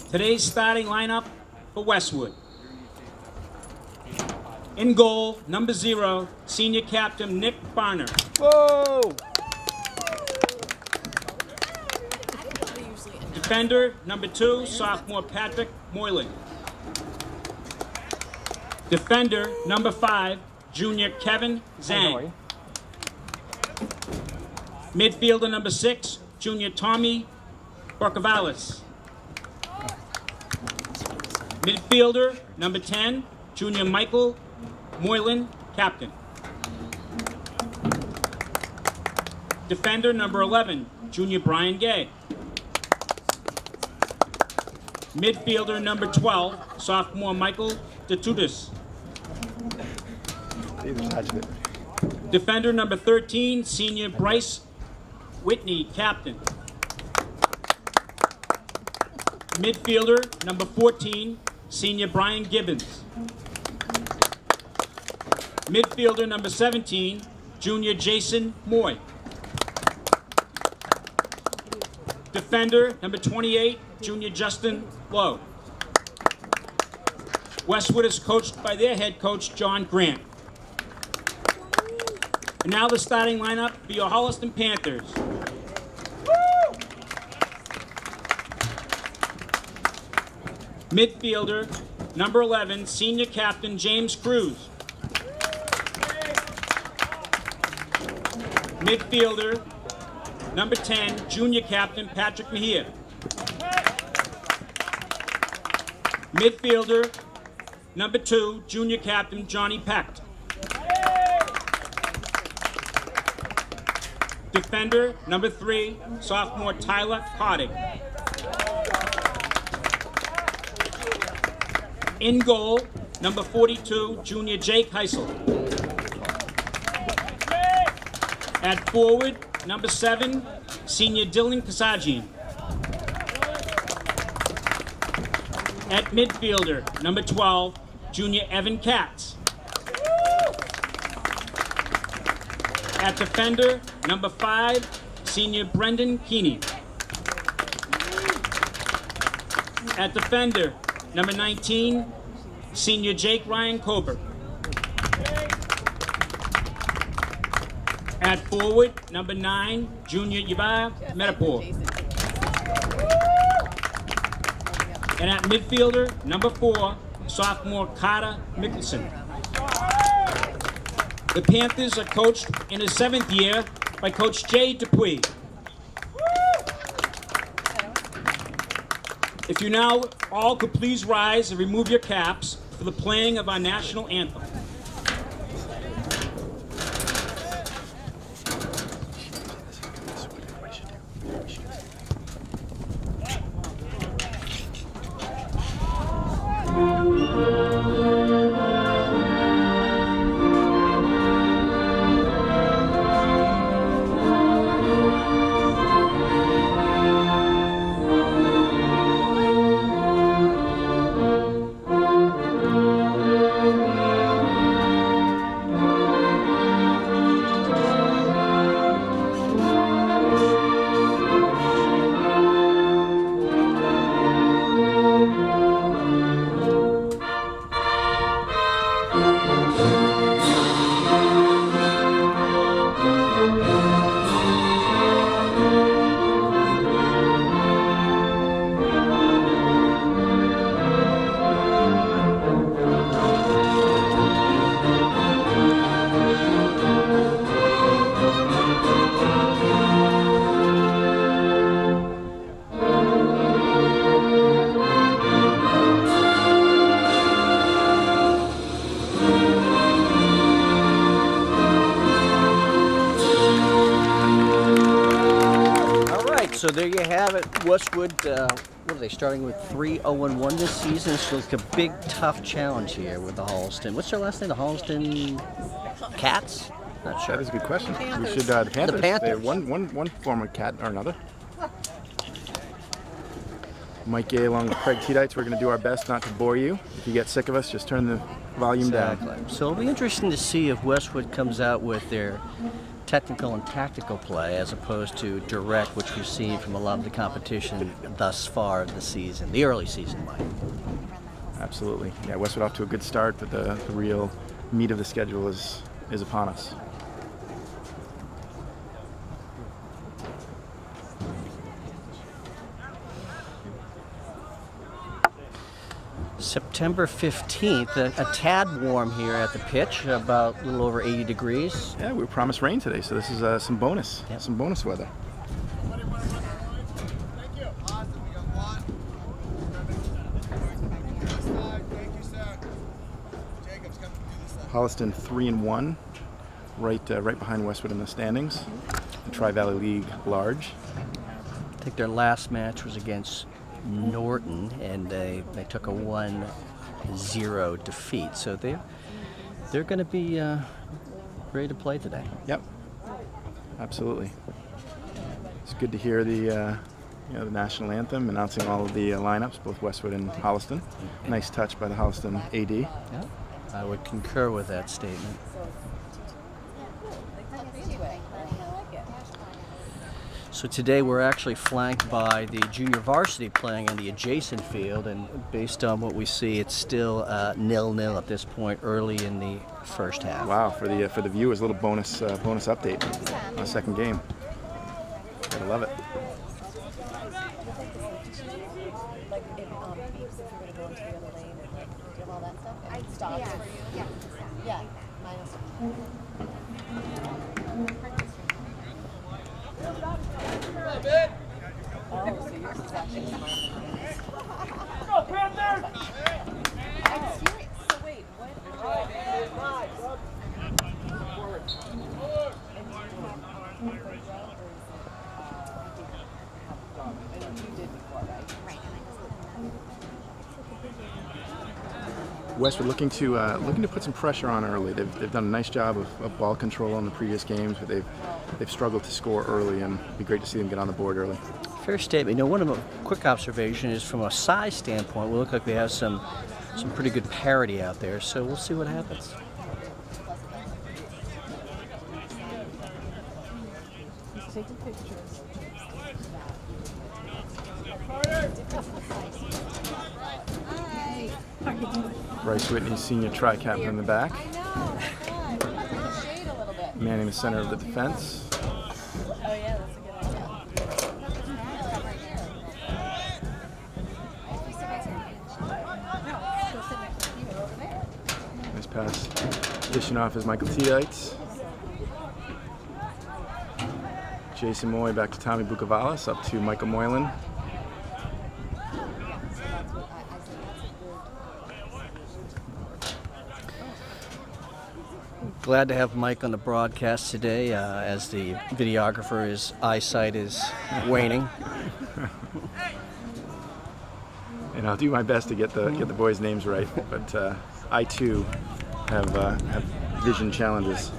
Today's starting lineup for Westwood. In goal, number 0, senior captain Nick Barner. Whoa! Defender, number 2, sophomore Patrick Moylan. Defender, number 5, junior Kevin Zhang. Midfielder, number 6, junior Tommy Barcavalis. Midfielder, number 10, junior Michael Moylan, captain. Defender, number 11, junior Brian Gay. Midfielder, number 12, sophomore Michael DeTutis. Defender, number 13, senior Bryce Whitney, captain. Midfielder, number 14, senior Brian Gibbons. Midfielder, number 17, junior Jason Moy. Defender, number 28, junior Justin Lowe. Westwood is coached by their head coach, John Grant. And now the starting lineup for your Holliston Panthers. Midfielder, number 11, senior captain James Cruz. Midfielder, number 10, junior captain Patrick Mejia. Midfielder, number 2, junior captain Johnny Pecht. Defender, number 3, sophomore Tyler Cotting. In goal, number 42, junior Jake Heisel. At forward, number 7, senior Dylan Kasajian. At midfielder, number 12, junior Evan Katz. At defender, number 5, senior Brendan Keeney. At defender, number 19, senior Jake Ryan Kober. At forward, number 9, junior Yabar Metapor. And at midfielder, number 4, sophomore Carter Mickelson. The Panthers are coached in his 7th year by Coach Jay Dupuy. If you now all could please rise and remove your caps for the playing of our national anthem. So there you have it. Westwood, what are they, starting with 3-0-1 this season? So it's a big, tough challenge here with the Holliston. What's their last name? The Holliston Cats? Not sure. That is a good question. Panthers. We should, the Panthers. The Panthers. One former cat or another. Mike Gay along with Craig Tedites. We're going to do our best not to bore you. If you get sick of us, just turn the volume down. So it'll be interesting to see if Westwood comes out with their technical and tactical play as opposed to direct, which we've seen from a lot of the competition thus far this season, the early season, Mike. Absolutely. Yeah, Westwood off to a good start, but the real meat of the schedule is upon us. September 15th, a tad warm here at the pitch, about a little over 80 degrees. Yeah, we were promised rain today, so this is some bonus weather. Holliston 3-1, right behind Westwood in the standings. The Tri-Valley League large. I think their last match was against Norton, and they took a 1-0 defeat. So they're going to be ready to play today. Yep, absolutely. It's good to hear the national anthem announcing all of the lineups, both Westwood and Holliston. Nice touch by the Holliston AD. Yeah, I would concur with that statement. So today we're actually flanked by the junior varsity playing on the adjacent field, and based on what we see, it's still 0-0 at this point, early in the first half. Wow, for the viewers, a little bonus update on the second game. Gotta love it. Go, Panthers! Westwood looking to put some pressure on early. They've done a nice job of ball control in the previous games, but they've struggled to score early, and it'd be great to see them get on the board early. Fair statement. One of the quick observation is from a size standpoint, we look like we have some pretty good parity out there, so we'll see what happens. Bryce Whitney, senior tri-captain in the back. Manning the center of the defense. Nice pass. Dishing off is Michael Tidites. Jason Moy back to Tommy Bukavalis, up to Michael Moylan. Glad to have Mike on the broadcast today, as the videographer, his eyesight is waning. And I'll do my best to get the boys' names right, but I too have vision challenges.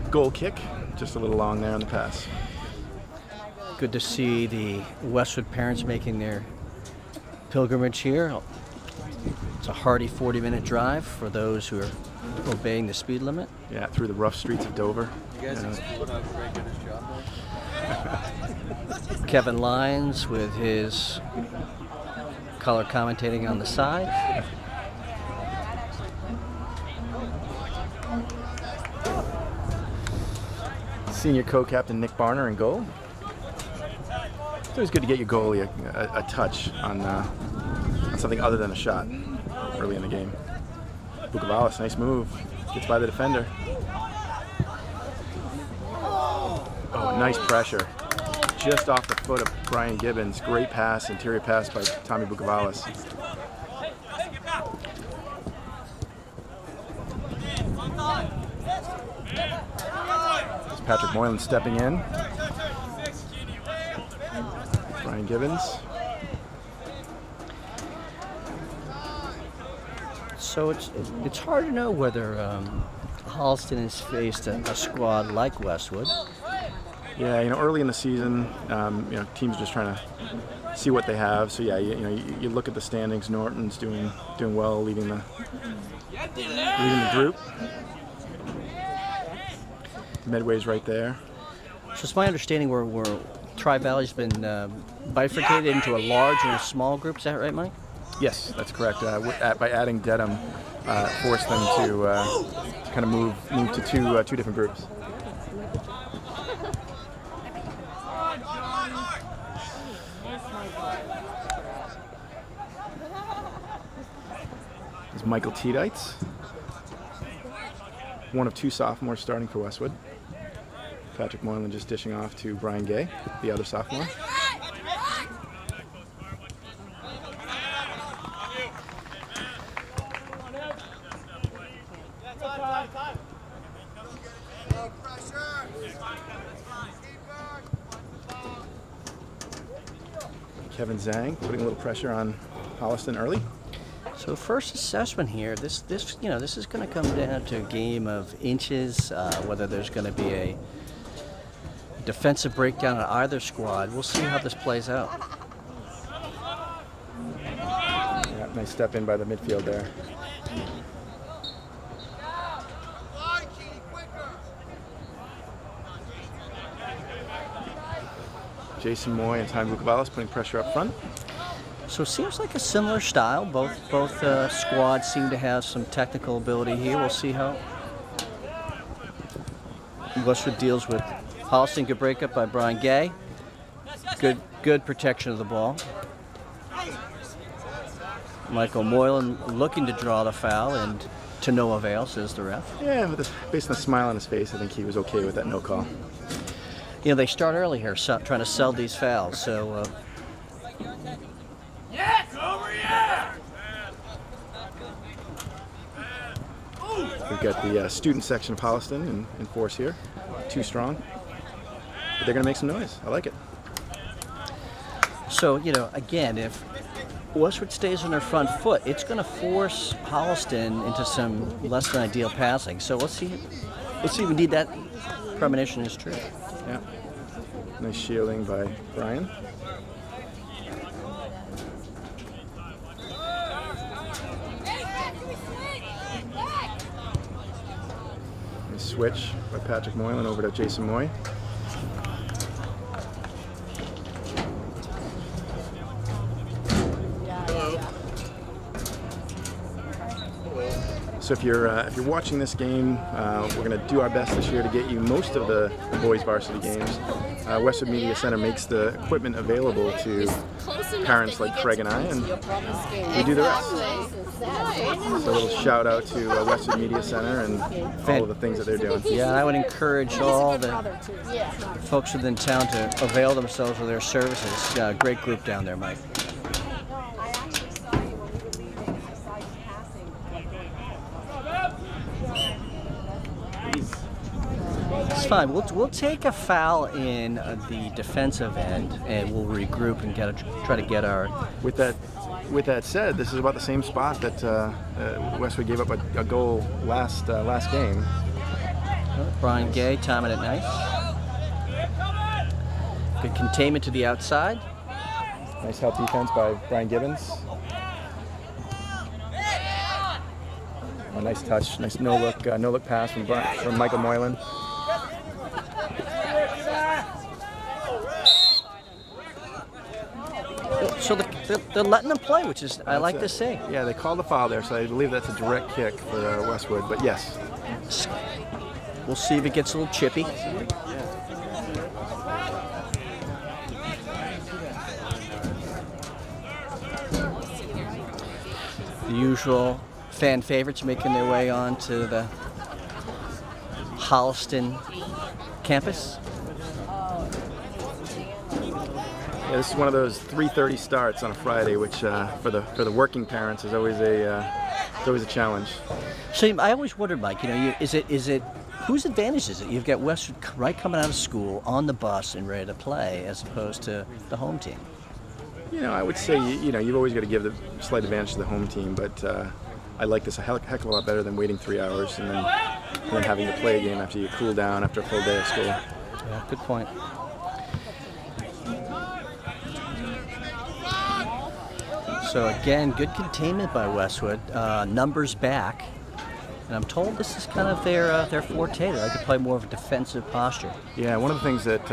Goal kick, just a little long there on the pass. Good to see the Westwood parents making their pilgrimage here. It's a hearty 40-minute drive for those who are obeying the speed limit. Yeah, through the rough streets of Dover. You guys have split up very good at job. Kevin Lyons with his color commentating on the side. Senior co-captain Nick Barner in goal. It's always good to get your goalie a touch on something other than a shot early in the game. Bukavalis, nice move. Gets by the defender. Oh, nice pressure. Just off the foot of Brian Gibbons. Great pass, interior pass by Tommy Bukavalis. There's Patrick Moylan stepping in. Brian Gibbons. So it's hard to know whether Holliston has faced a squad like Westwood. Yeah, early in the season, teams are just trying to see what they have. So yeah, you look at the standings. Norton's doing well, leading the group. Medway's right there. So it's my understanding where Tri-Valley's been bifurcated into a large and a small group. Is that right, Mike? Yes, that's correct. By adding Dedham, forced them to kind of move to two different groups. There's Michael Tedites, one of two sophomores starting for Westwood. Patrick Moylan just dishing off to Brian Gay, the other sophomore. Kevin Zhang putting a little pressure on Holliston early. So first assessment here, this is going to come down to a game of inches, whether there's going to be a defensive breakdown on either squad. We'll see how this plays out. Yeah, nice step in by the midfield there. Jason Moy and Ty Vukovalis putting pressure up front. So it seems like a similar style. Both squads seem to have some technical ability here. We'll see how Westwood deals with Holliston. Good breakup by Brian Gay. Good protection of the ball. Michael Moylan looking to draw the foul, and to no avail, says the ref. Yeah, but based on the smile on his face, I think he was okay with that no call. They start early here, trying to sell these fouls. So. Yes, over here! We've got the student section of Holliston in force here. Too strong. But they're going to make some noise. I like it. So, again, if Westwood stays on their front foot, it's going to force Holliston into some less than ideal passing. So let's see if we need that premonition is true. Yeah. Nice shielding by Brian. Nice switch by Patrick Moylan over to Jason Moy. So if you're watching this game, we're going to do our best this year to get you most of the boys varsity games. Westwood Media Center makes the equipment available to parents like Craig and I, and we do the rest. So a little shout out to Westwood Media Center and all of the things that they're doing. Yeah, and I would encourage all the folks within town to avail themselves of their services. Great group down there, Mike. It's fine. We'll take a foul in the defensive end, and we'll regroup and try to get our. With that said, this is about the same spot that Westwood gave up a goal last game. Brian Gay timing it nice. Good containment to the outside. Nice help defense by Brian Gibbons. A nice touch, nice no look pass from Michael Moylan. So they're letting them play, which is I like to see. Yeah, they called the foul there, so I believe that's a direct kick for Westwood. But yes, we'll see if it gets a little chippy. The usual fan favorites making their way onto the Holliston campus. Yeah, this is one of those 3:30 starts on a Friday, which for the working parents is always a challenge. So I always wondered, Mike. Is it whose advantage is it? You've got Westwood right coming out of school on the bus and ready to play, as opposed to the home team. I would say you've always got to give the slight advantage to the home team, but I like this a heck of a lot better than waiting 3 hours and then having to play a game after you cool down after a full day of school. Yeah, good point. So again, good containment by Westwood. Numbers back. And I'm told this is kind of their forte. They like to play more of a defensive posture. Yeah, one of the things that,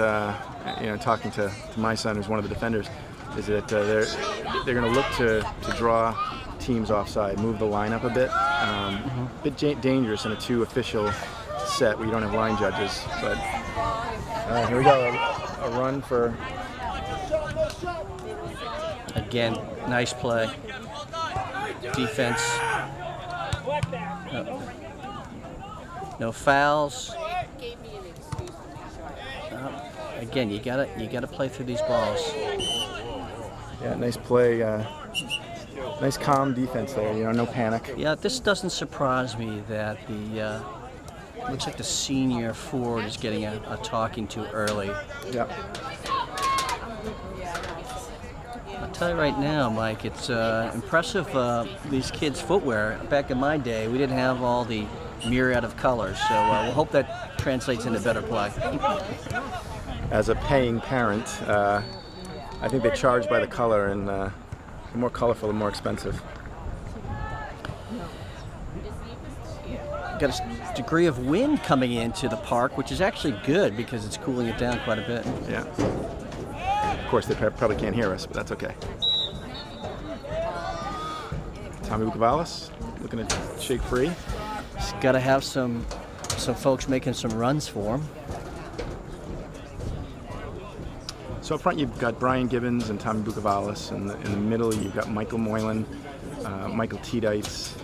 talking to my son, who's one of the defenders, is that they're going to look to draw teams offside, move the line up a bit. A bit dangerous in a 2 official set where you don't have line judges. But here we go, a run for... Again, nice play. Defense. No fouls. Again, you gotta play through these balls. Yeah, nice play. Nice calm defense there. No panic. Yeah, this doesn't surprise me that the looks like the senior forward is getting a talking to early. Yep. I'll tell you right now, Mike, it's impressive, these kids' footwear. Back in my day, we didn't have all the myriad of colors, so we'll hope that translates into better play. As a paying parent, I think they charge by the color, and the more colorful, the more expensive. Got a degree of wind coming into the park, which is actually good because it's cooling it down quite a bit. Yeah. Of course, they probably can't hear us, but that's okay. Tommy Bukavalis looking to shake free. He's got to have some folks making some runs for him. So up front, you've got Brian Gibbons and Tommy Bukavalis, and in the middle, you've got Michael Moylan, Michael Tiedites,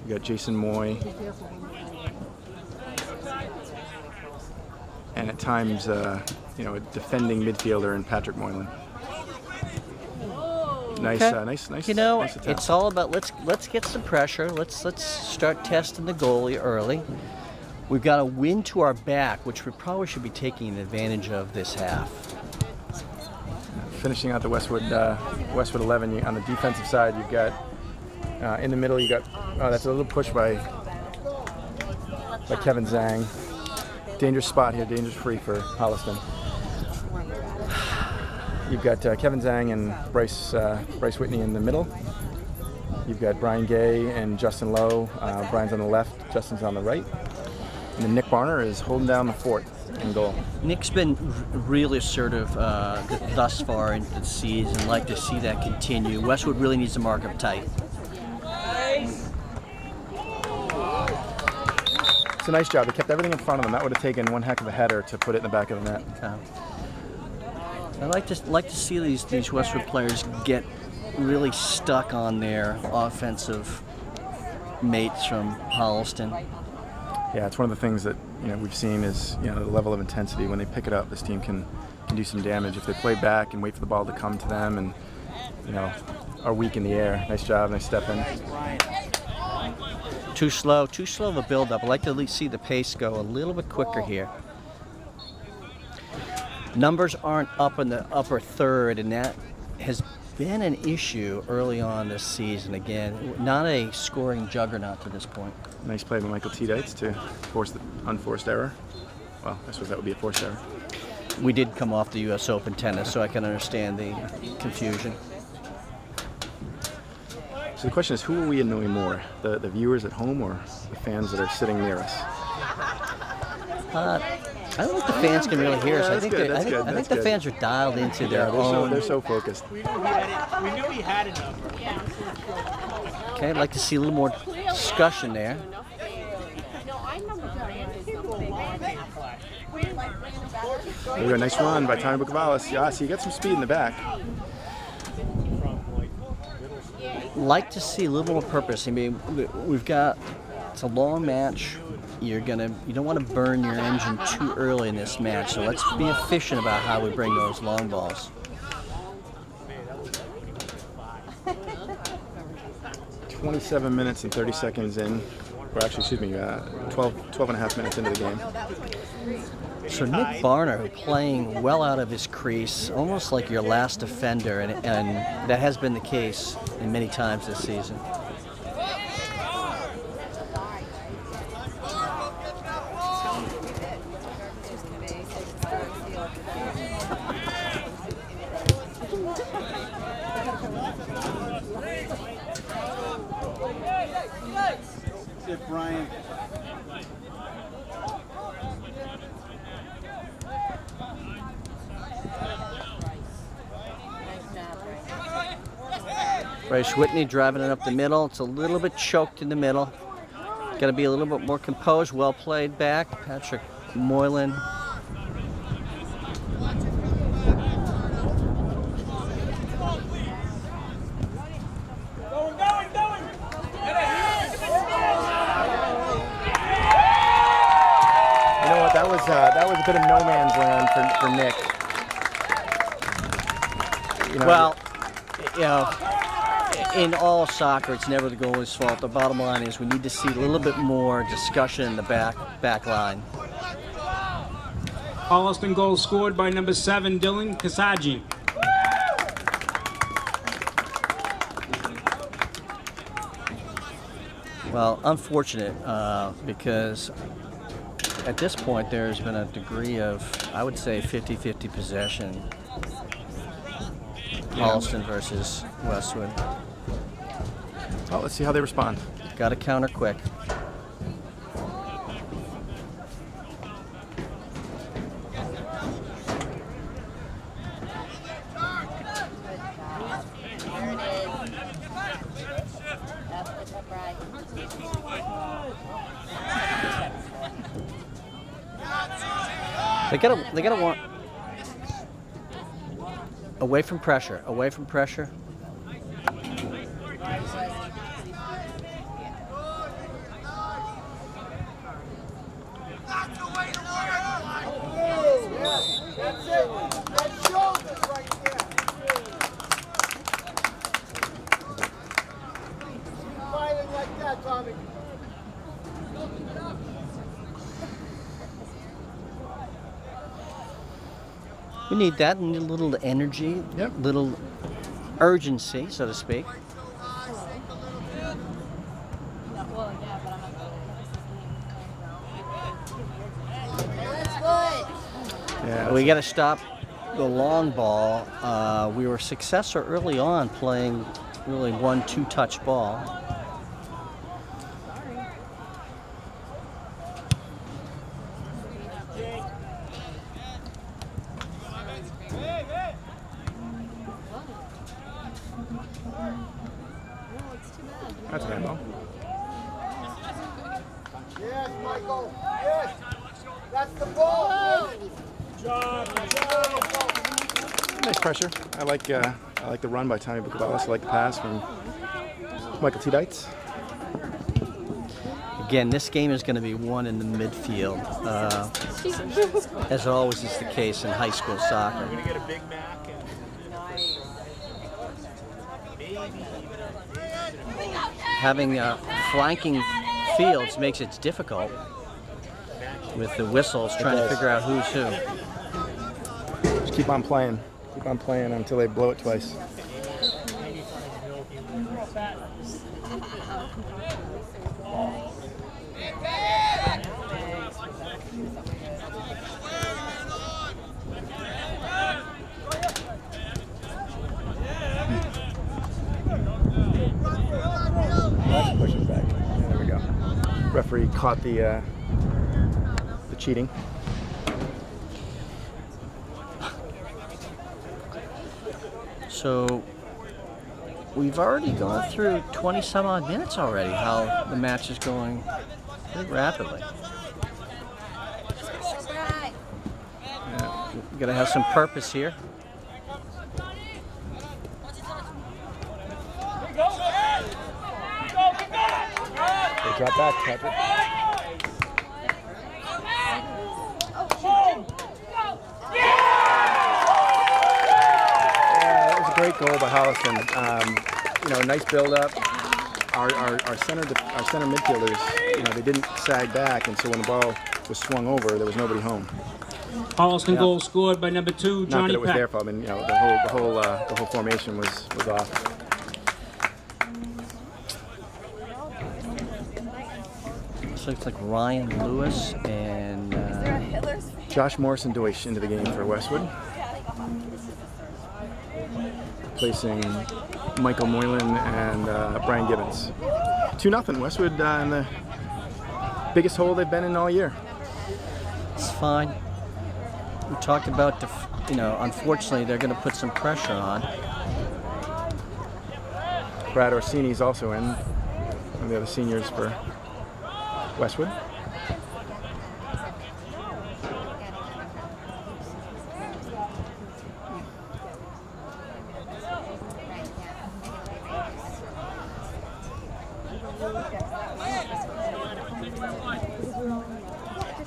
you got Jason Moy, and at times, a defending midfielder in Patrick Moylan. Nice, Okay. nice. Nice attempt. it's all about let's get some pressure. Let's start testing the goalie early. We've got a wind to our back, which we probably should be taking advantage of this half. Finishing out the Westwood 11, on the defensive side, you've got in the middle. You got that's a little push by Kevin Zhang. Dangerous spot here, dangerous free for Holliston. You've got Kevin Zhang and Bryce Whitney in the middle. You've got Brian Gay and Justin Lowe. Brian's on the left, Justin's on the right. And then Nick Barner is holding down the fort in goal. Nick's been really assertive thus far into the season. Like to see that continue. Westwood really needs to mark up tight. It's a nice job. They kept everything in front of them. That would have taken one heck of a header to put it in the back of the net. I like to see these Westwood players get really stuck on their offensive mates from Holliston. Yeah, it's one of the things that we've seen is the level of intensity. When they pick it up, this team can do some damage. If they play back and wait for the ball to come to them, and are weak in the air. Nice job, nice step in. Too slow of a build-up. I'd like to at least see the pace go a little bit quicker here. Numbers aren't up in the upper third, and that has been an issue early on this season. Again, not a scoring juggernaut to this point. Nice play by Michael Tiedites to force the unforced error. Well, I suppose that would be a forced error. We did come off the U.S. Open tennis, so I can understand the confusion. So the question is, who will we annoy more, the viewers at home or the fans that are sitting near us? I don't think the fans can really hear us. Yeah, I think that's the good. fans are dialed into their They're own. so focused. We knew he had a number. Okay, I'd like to see a little more discussion there. There you go, nice run by Tommy Bukavalis. Yeah, so you got some speed in the back. Like to see a little more purpose. I mean, it's a long match. You don't want to burn your engine too early in this match. So let's be efficient about how we bring those long balls. 27 minutes and 30 seconds in, or actually, 12 and a half minutes into the game. So Nick Barner playing well out of his crease, almost like your last defender, and that has been the case in many times this season. If Brian. Bryce Whitney driving it up the middle. It's a little bit choked in the middle. Got to be a little bit more composed. Well played back. Patrick Moylan. You know what? That was a bit of no man's land for Nick. You know, Well, you know, in all soccer, it's never the goalie's fault. The bottom line is we need to see a little bit more discussion in the back line. Holliston goal scored by number 7, Dylan Kasaji. Well, unfortunate because at this point there's been a degree of, I would say, 50-50 possession. Holliston versus Westwood. well, let's see how they respond. Got to counter quick. They gotta want away from pressure. Away from pressure. We need that. We need a little energy, Yep. little urgency, so to speak. Yeah, We got to stop the long ball. We were successful early on playing really 1-2 touch ball. that's a handball. Yes, Michael. Yes. That's the ball. Nice pressure. I like the run by Tommy Bukabalis. I like the pass from Michael T. Dietz. Again, this game is going to be won in the midfield, as always is the case in high school soccer. We're gonna get a Big Mac and Having flanking fields makes it difficult with the whistles trying to figure out who's who. Just keep on playing. Keep on playing until they blow it twice. That's pushing back. Yeah, there we go. Referee caught the cheating. So we've already gone through 20 some odd minutes already, how the match is going pretty rapidly. Yeah, we gotta have some purpose here. They drop back, Patrick. Yeah, that was a great goal by Holliston. You know, nice build-up. Our center midfielders, they didn't sag back, and so when the ball was swung over, there was nobody home. Holliston goal scored by number 2, Not Johnny that it was Peck. their fault. I mean, the whole formation was off. Looks like Ryan Lewis and Josh Morrison Deutsch into the game for Westwood, replacing Michael Moylan and Brian Gibbons. 2-0. Westwood in the biggest hole they've been in all year. It's fine. We talked about, unfortunately, they're going to put some pressure on. Brad Orsini's also in, one of the other seniors for Westwood.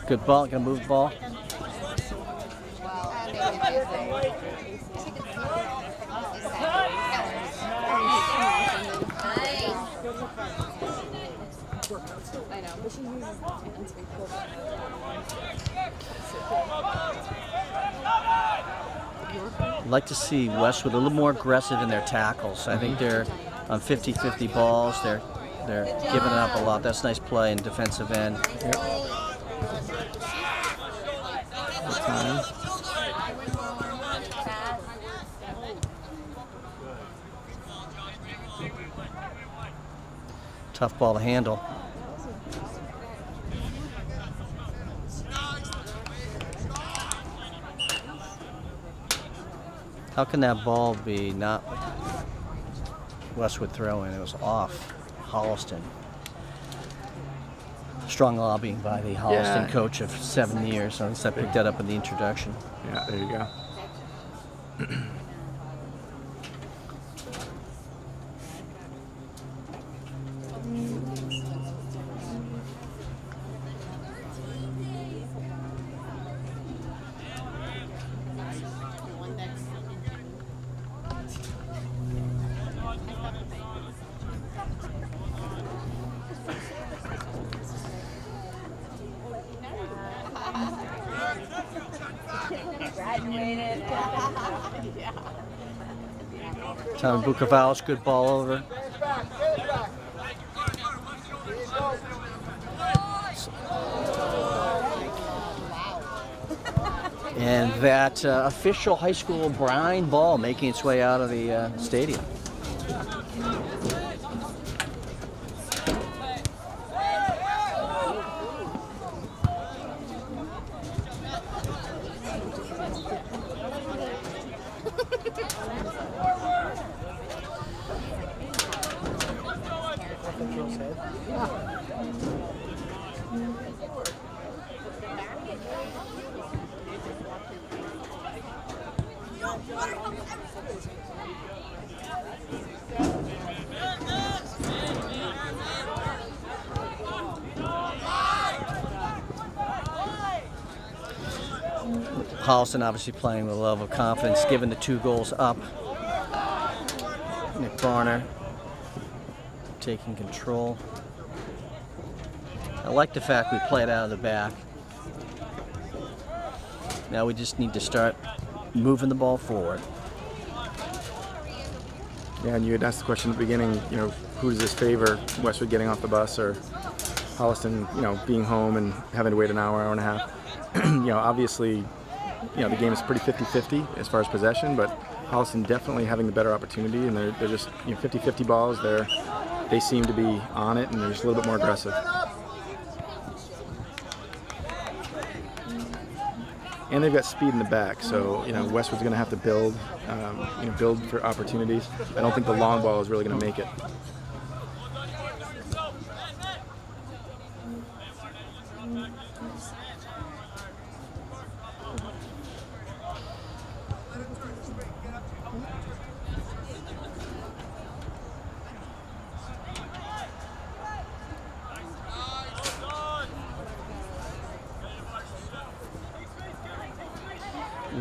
Good ball. Gonna move the ball. I'd like to see Westwood a little more aggressive in their tackles. I think they're on 50-50 balls. They're giving up a lot. That's nice play in defensive end. Yep. Tough ball to handle. How can that ball be not Westwood throwing? It was off Holliston. Strong lobbying by the Holliston coach of 7 years. So I picked that up in the introduction. Yeah, there you go. Tommy Bukavalis, good ball over. And that official high school brine ball making its way out of the stadium. Holliston obviously playing with a level of confidence, given the 2 goals up. Nick Barner taking control. I like the fact we played out of the back. Now we just need to start moving the ball forward. Yeah, and you had asked the question at the beginning, who does this favor? Westwood getting off the bus or Holliston, being home and having to wait an hour and a half? Obviously, the game is pretty 50-50 as far as possession, but Holliston definitely having the better opportunity, and they're just 50-50 balls. They seem to be on it, and they're just a little bit more aggressive. And they've got speed in the back, so Westwood's going to have to build, build for opportunities. I don't think the long ball is really going to make it.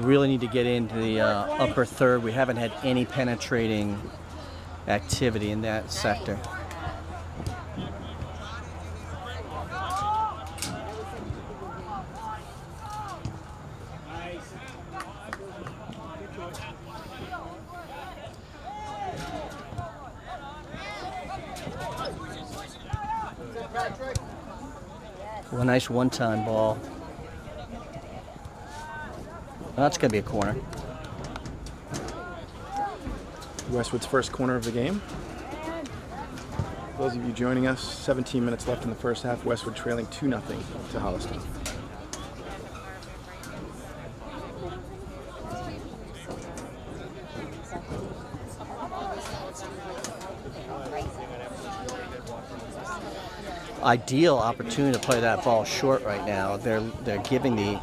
Really need to get into the upper third. We haven't had any penetrating activity in that sector. A nice one-time ball. That's going to be a corner. Westwood's first corner of the game. those of you joining us, 17 minutes left in the first half. Westwood trailing 2-0 to Holliston. Ideal opportunity to play that ball short right now. They're giving the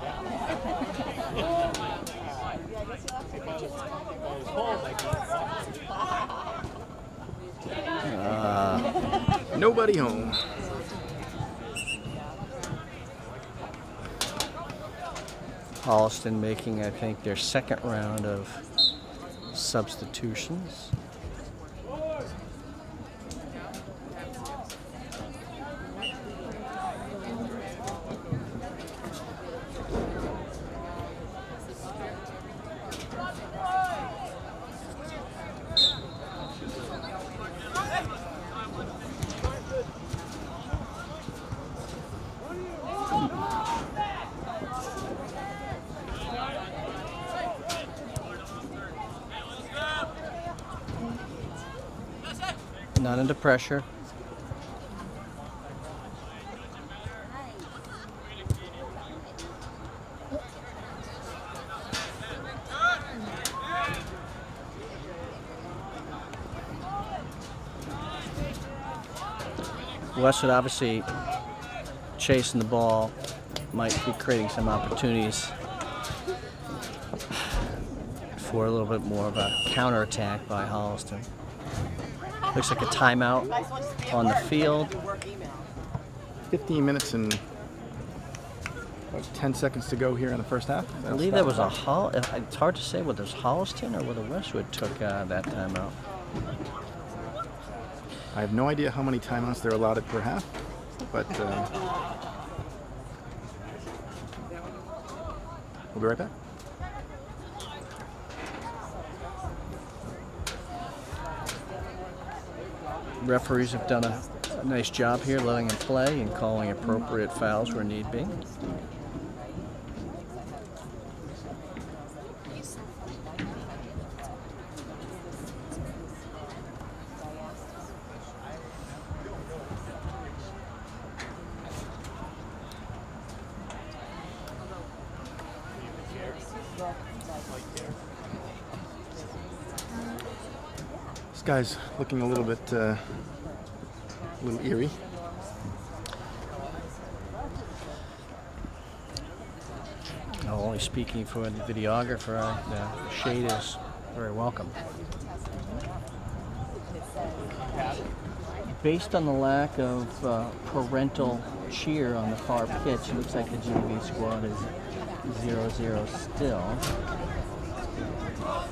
Nobody home. Holliston making, I think, their second round of substitutions. Not under pressure. Westwood obviously chasing the ball, might be creating some opportunities for a little bit more of a counterattack by Holliston. Looks like a timeout on the field. 15 minutes and what, 10 seconds to go here in the first half. I believe that was a it's hard to say whether it was Holliston or whether Westwood took that timeout. I have no idea how many timeouts they're allotted per half, but we'll be right back. Referees have done a nice job here letting him play and calling appropriate fouls where need be. This guy's looking a little bit eerie. Only speaking for the videographer, the shade is very welcome. Based on the lack of parental cheer on the far pitch, it looks like the JV squad is 0-0 still.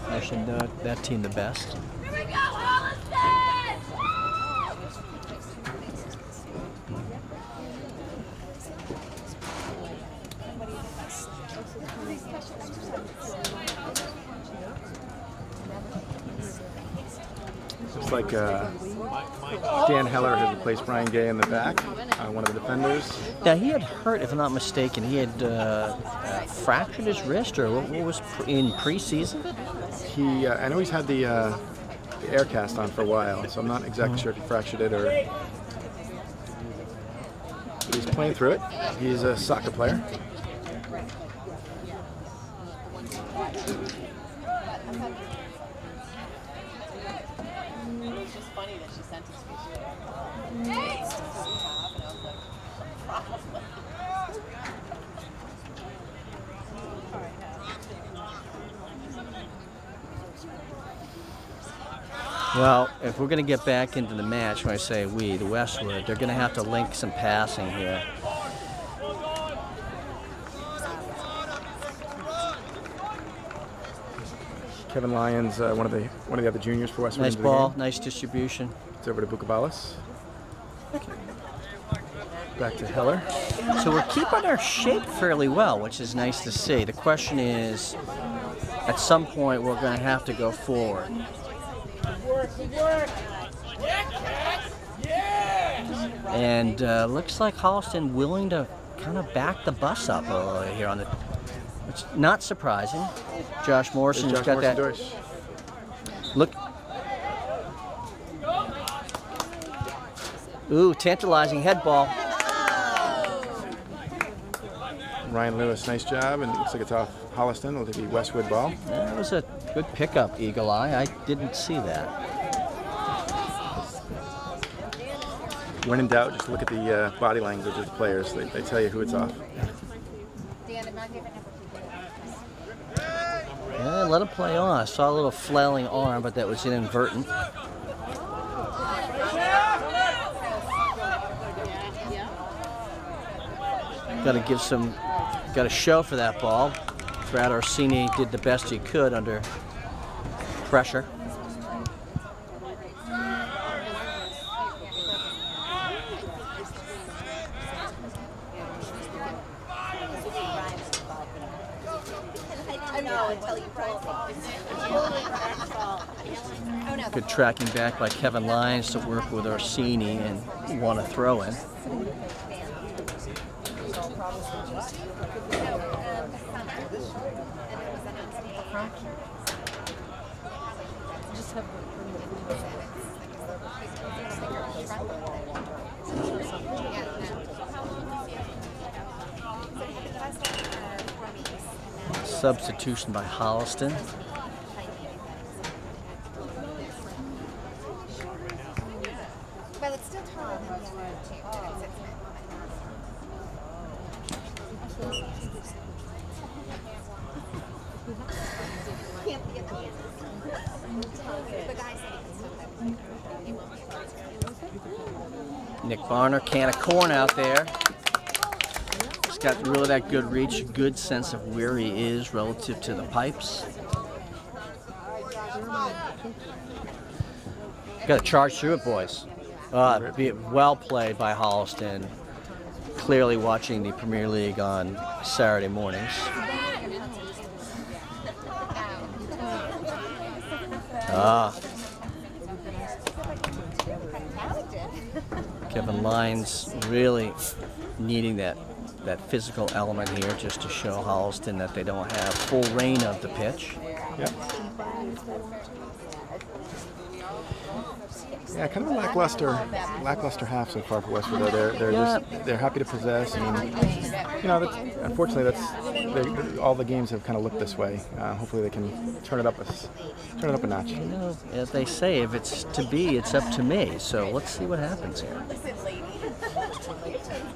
I should know that team the best. Here we go, Holliston! Looks like Dan Heller has replaced Brian Gay in the back, one of the defenders. Now he had hurt, if I'm not mistaken, he had fractured his wrist, or what was in preseason? I know he's had the air cast on for a while, so I'm not exactly sure if he fractured it or. He's playing through it. He's a soccer player. It's just funny that she sent it to me. Well, if we're going to get back into the match, when I say we, the Westwood, they're going to have to link some passing here. Kevin Lyons, one of the other juniors for Westwood. Nice ball, nice distribution. It's over to Bukabalis. Back to Heller. So we're keeping our shape fairly well, which is nice to see. The question is, at some point, we're going to have to go forward. And looks like Holliston willing to kind of back the bus up a little here on the. It's not surprising. Josh Morrison's got that. Look. Ooh, tantalizing head ball. Ryan Lewis, nice job, and it looks like it's off Holliston. It'll be Westwood ball. That was a good pickup, Eagle Eye. I didn't see that. When in doubt, just look at the body language of the players. They tell you who it's off. Yeah, let him play on. I saw a little flailing arm, but that was inadvertent. Got to show for that ball. Brad Orsini did the best he could under pressure. Good tracking back by Kevin Lyons to work with Orsini and want to throw in. Substitution by Holliston. Well, it's still taller than the other two. Can't be at the end. The guy said he can Nick Barner, can of corn out there. He's got really that good reach, good sense of where he is relative to the pipes. Got to charge through it, boys. Well played by Holliston. Clearly watching the Premier League on Saturday mornings. Kevin Lyons really needing that physical element here just to show Holliston that they don't have full reign of the pitch. Yep. Yeah, kind of a lackluster half so far for Westwood. They're happy to possess. I mean, unfortunately, all the games have kind of looked this way. Hopefully, they can turn it up a notch. You know, as they say, if it's to be, it's up to me. So let's see what happens here. Listen, lady. It's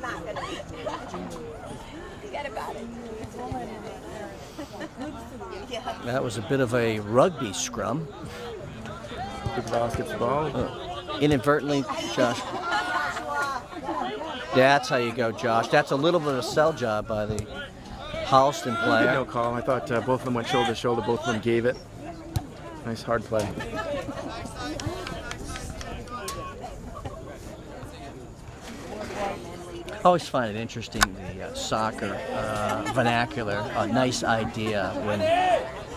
not going to be. Forget about it. That was a bit of a rugby scrum. Boss gets the ball. Inadvertently, Josh. That's how you go, Josh. That's a little bit of a sell job by the Holliston player. No call. I thought both of them went shoulder to shoulder. Both of them gave it. Nice hard play. I always find it interesting, the soccer vernacular. A nice idea.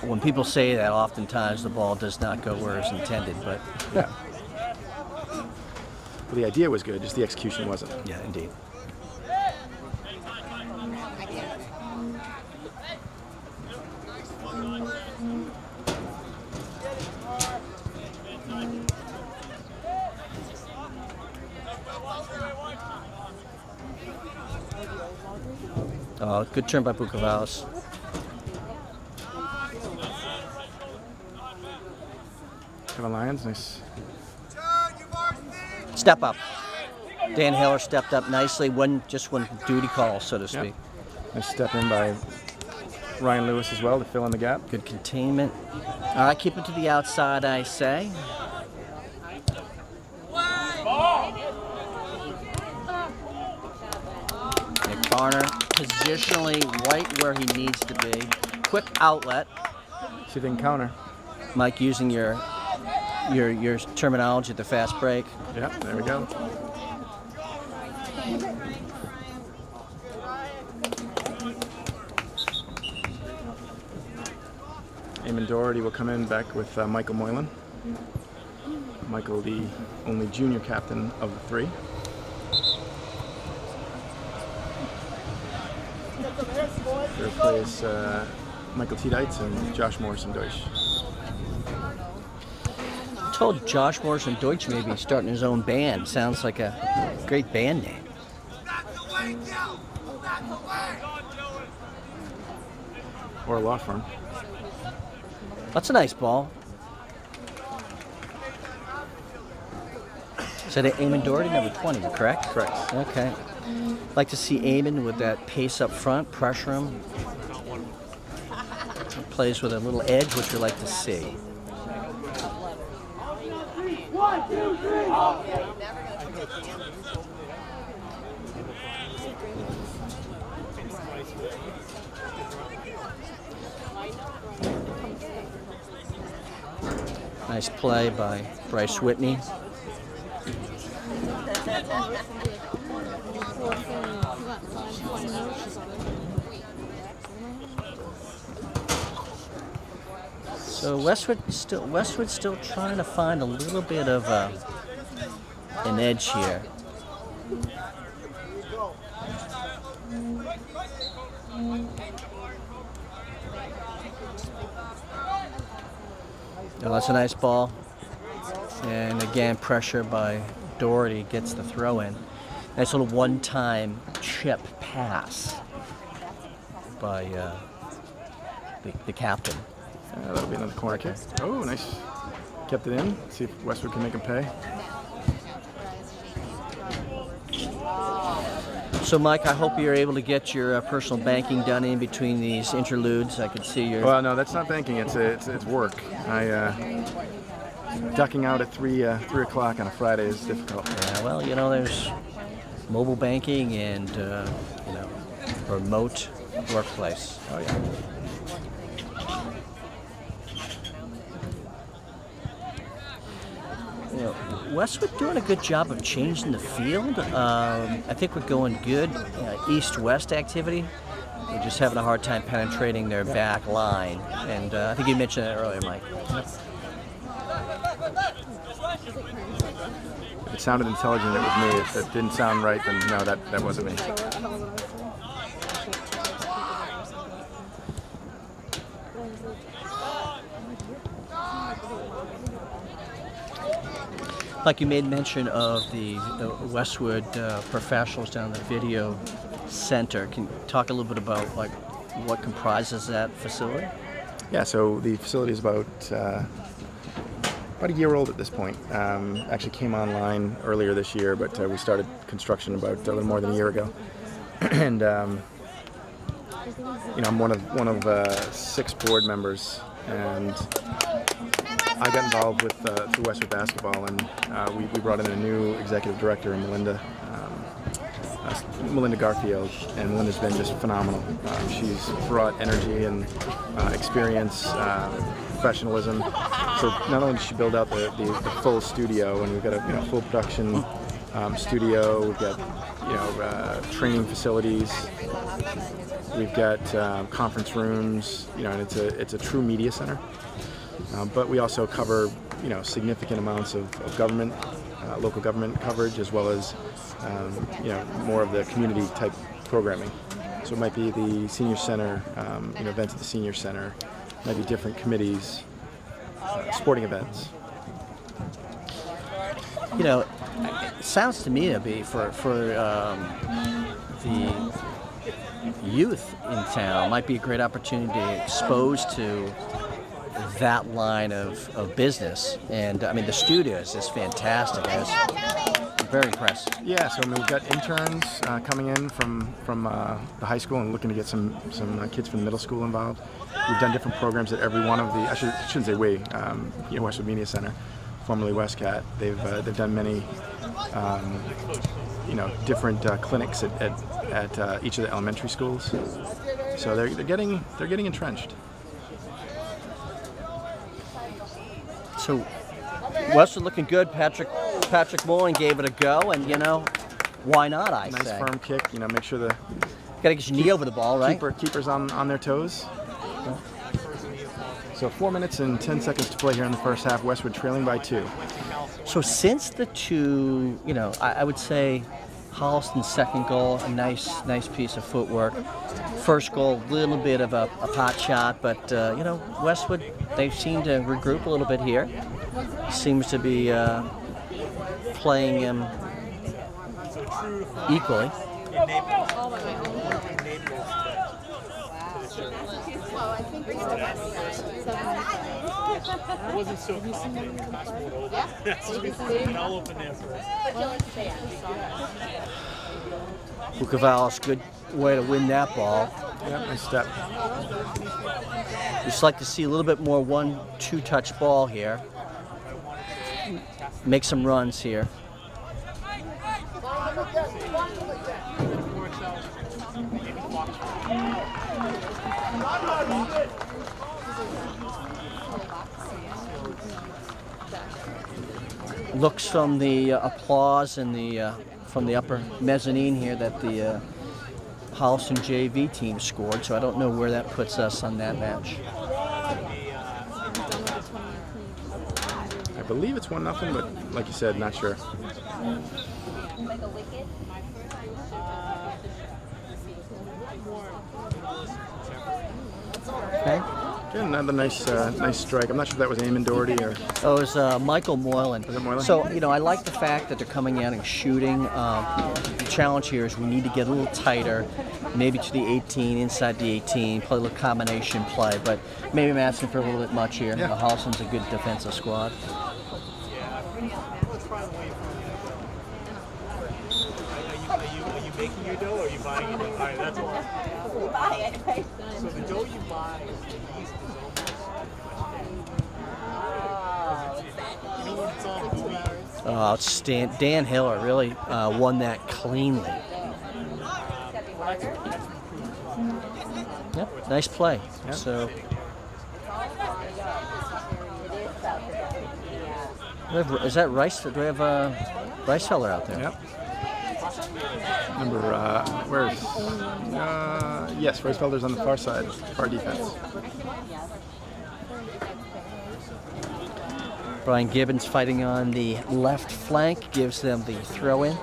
When people say that, oftentimes the ball does not go where it's intended. But yeah. Well, the idea was good, just the execution wasn't. Yeah, indeed. Oh, good turn by Bukavalis. Kevin Lyons, nice. Step up. Dan Hiller stepped up nicely when duty calls, so to speak. Yep. Nice step in by Ryan Lewis as well to fill in the gap. Good containment. All right, keep it to the outside, I say. Nick Barner positionally right where he needs to be. Quick outlet. See if they can counter. Mike, using your terminology at the fast break. Yeah, there we go. Eamon Doherty will come in back with Michael Moylan. Michael, the only junior captain of the three. Third plays Michael Tiedites and Josh Morrison-Deutsch. told Josh Morrison Deutsch may be starting his own band. Sounds like a great band name. Or a law firm. That's a nice ball. Is that Eamon Doherty, number 20, correct? Correct. Okay. Like to see Eamon with that pace up front, pressure him. He plays with a little edge, which we like to see. Nice play by Bryce Whitney. So Westwood's still trying to find a little bit of an edge here. Oh, that's a nice ball. And again, pressure by Doherty gets the throw in. Nice little one-time chip pass by the captain. That'll be another corner kick. Oh, nice. Kept it in. See if Westwood can make him pay. So, Mike, I hope you're able to get your personal banking done in between these interludes. I can see your... Well, no, that's not banking. It's work. Ducking out at 3 o'clock on a Friday is difficult. Yeah, well, you know, there's mobile banking and, remote workplace. Oh, yeah. You know, Westwood doing a good job of changing the field. I think we're going good. East-west activity. We're just having a hard time penetrating their back line. And I think you mentioned that earlier, Mike. If it sounded intelligent, it was me. If it didn't sound right, then no, that wasn't me. Like you made mention of the Westwood professionals down in the video center. Can you talk a little bit about what comprises that facility? Yeah, so the facility is about a year old at this point. Actually came online earlier this year, but we started construction about a little more than a year ago. And I'm one of 6 board members, and I got involved with through Westwood basketball, and we brought in a new executive director, Melinda Garfield, and Melinda's been just phenomenal. She's brought energy and experience, professionalism. So not only did she build out the full studio, and we've got a full production studio, we've got training facilities, we've got conference rooms, and it's a true media center. But we also cover, significant amounts of government, local government coverage, as well as, more of the community type programming. So it might be the senior center, events at the senior center, might be different committees, sporting events. It sounds to me to be for the youth in town might be a great opportunity to be exposed to that line of business. And I mean, the studio is just fantastic. I'm very impressed. Yeah, so we've got interns coming in from the high school and looking to get some kids from the middle school involved. We've done different programs at every one of the, I shouldn't say we, Westwood Media Center, formerly Westcat. They've done many different clinics at each of the elementary schools. So they're getting entrenched. So Westwood looking good. Patrick Mullen gave it a go, and why not? I Nice say. firm kick. Make sure the Gotta get your knee over the ball, right? keepers on their toes. So 4 minutes and 10 seconds to play here in the first half. Westwood trailing by 2. So since the two, I would say Holliston's second goal, a nice piece of footwork. First goal, a little bit of a pot shot, but Westwood, they seem to regroup a little bit here. seems to be playing him equally. In Naples. In Naples. I wasn't so confident. Passport over. And I'll open there for us. Bukavalis, good way to win that ball. Yeah, nice step. Just like to see a little bit more 1-2 touch ball here. Make some runs here. Looks from the applause and the from the upper mezzanine here that the Holliston JV team scored, so I don't know where that puts us on that match. I believe it's 1-0, but like you said, not sure. Okay. Again, another nice strike. I'm not sure if that was Eamon Doherty or. Oh, it was Michael Moylan. Was it Moylan? So, you know, I like the fact that they're coming out and shooting. The challenge here is we need to get a little tighter, maybe to the 18, inside the 18, play a little combination play. But maybe I'm asking for a little bit much here. Yeah. The Holliston's a good defensive squad. Are you making your dough or are you buying your dough? All right, that's all. So the dough you buy is the yeast is almost you know when it's all gooey? Outstanding. Dan Hiller really won that cleanly. Yep, nice play. Yep. So, is that Rice? Do we have Rice Heller out there? Yep. Number, where's, yes, Ricefelder's on the far side, far defense. Brian Gibbons fighting on the left flank, gives them the throw in.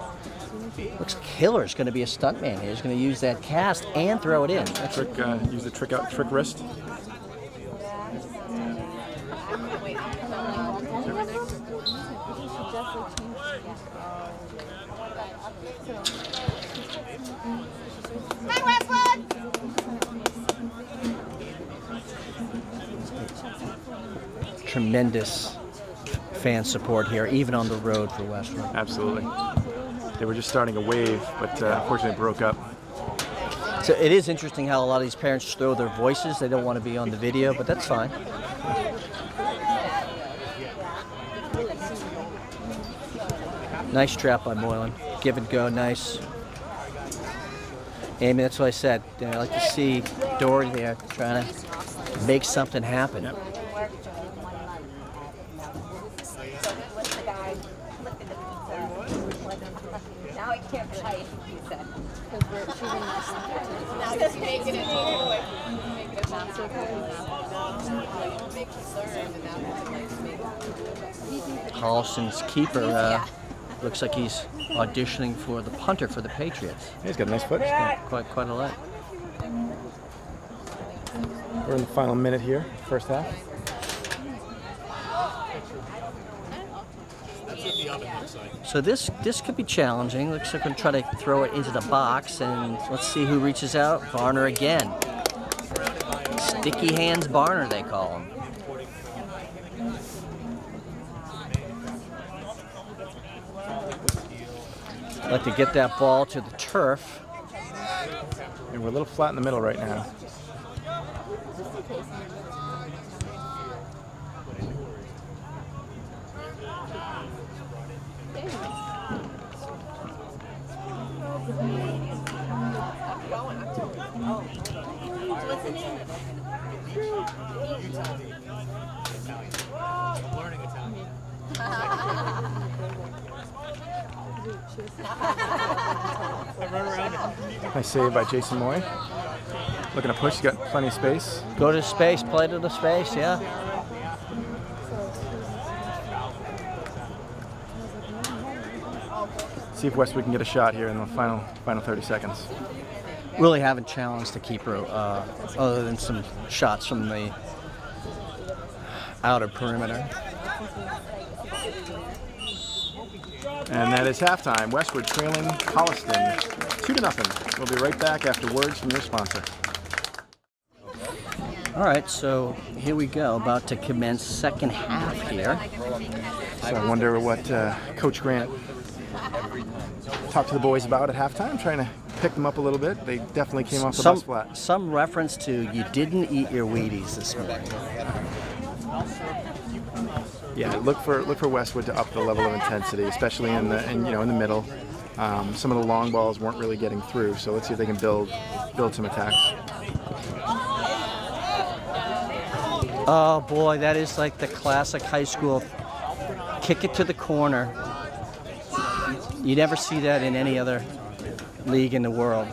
Looks like Hiller's going to be a stuntman here. He's going to use that cast and throw it in. That's Trick, use the trick wrist. Hi, Westwood! tremendous fan support here, even on the road for Westwood. Absolutely. They were just starting a wave, but unfortunately broke up. So it is interesting how a lot of these parents throw their voices. They don't want to be on the video, but that's fine. Nice trap by Moylan. Give and go, nice. Amy, that's what I said. I like to see Dory there trying to make something happen. Yep. Now I can't fight, he said. Now he's making it more. Making it not so good. Make you learn, and now he's like making Holliston's keeper looks like he's auditioning for the punter for the Patriots. He's got a nice foot. Quite a lot. We're in the final minute here, first half. So this could be challenging. Looks like we're going to try to throw it into the box, and let's see who reaches out. Barner again. Sticky hands Barner, they call him. I'd like to get that ball to the turf. And we're a little flat in the middle right now. What's the name of it? Learning Italian. Nice save by Jason Moy. Looking to push, he's got plenty of space. Go to space, play to the space, yeah. See if Westwood can get a shot here in the final 30 seconds. Really haven't challenged the keeper other than some shots from the outer perimeter. And that is halftime. Westwood trailing Holliston 2-0. We'll be right back after words from your sponsor. All right, so here we go. About to commence second half here. So I wonder what Coach Grant talked to the boys about at halftime, trying to pick them up a little bit. They definitely came off the bus flat. Some reference to you didn't eat your Wheaties this morning. Yeah, look for Westwood to up the level of intensity, especially in the middle. Some of the long balls weren't really getting through, so let's see if they can build some attacks. Oh boy, that is like the classic high school kick it to the corner. You never see that in any other league in the world.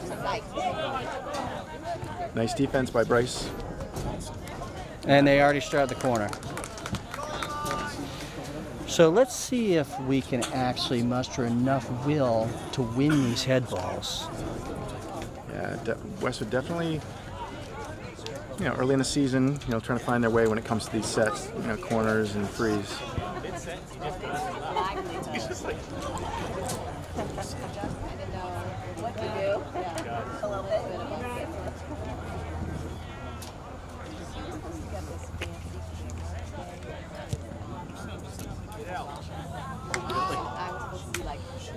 Nice defense by Bryce. And they already started the corner. So let's see if we can actually muster enough will to win these head balls. Yeah, Westwood definitely, early in the season, trying to find their way when it comes to these sets, corners and frees.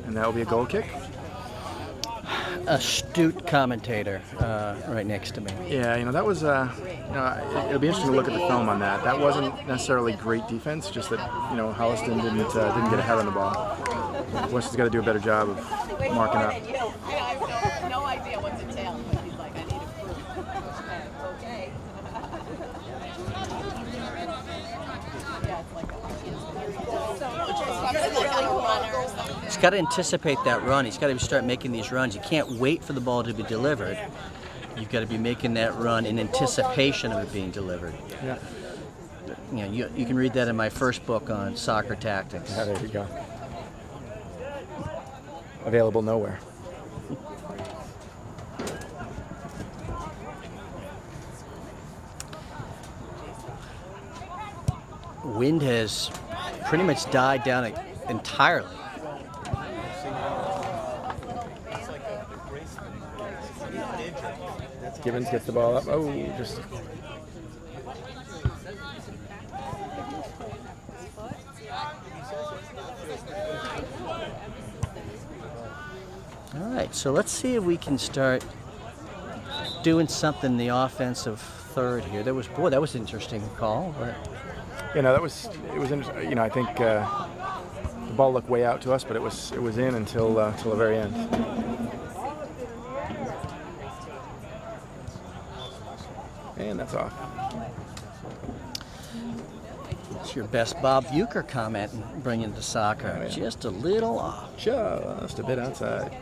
And that will be a goal kick. Astute commentator right next to me. Yeah, that was it'll be interesting to look at the film on that. That wasn't necessarily great defense, just that Holliston didn't get ahead on the ball. Westwood's got to do a better job of marking up. I have no idea what's entailed, but he's like, I need a proof. Okay. He's got to anticipate that run. He's got to start making these runs. You can't wait for the ball to be delivered. You've got to be making that run in anticipation of it being delivered. Yeah. You can read that in my first book on soccer tactics. Yeah, there you go. Available nowhere. Wind has pretty much died down entirely. Gibbons gets the ball up. Oh, just. All right, so let's see if we can start doing something in the offensive third here. That was an interesting call. But... it was interesting. I think the ball looked way out to us, but it was in until the very end. And that's off. It's your best Bob Bucher comment in bringing to soccer. Oh, yeah. Just a little off. Just a bit outside. It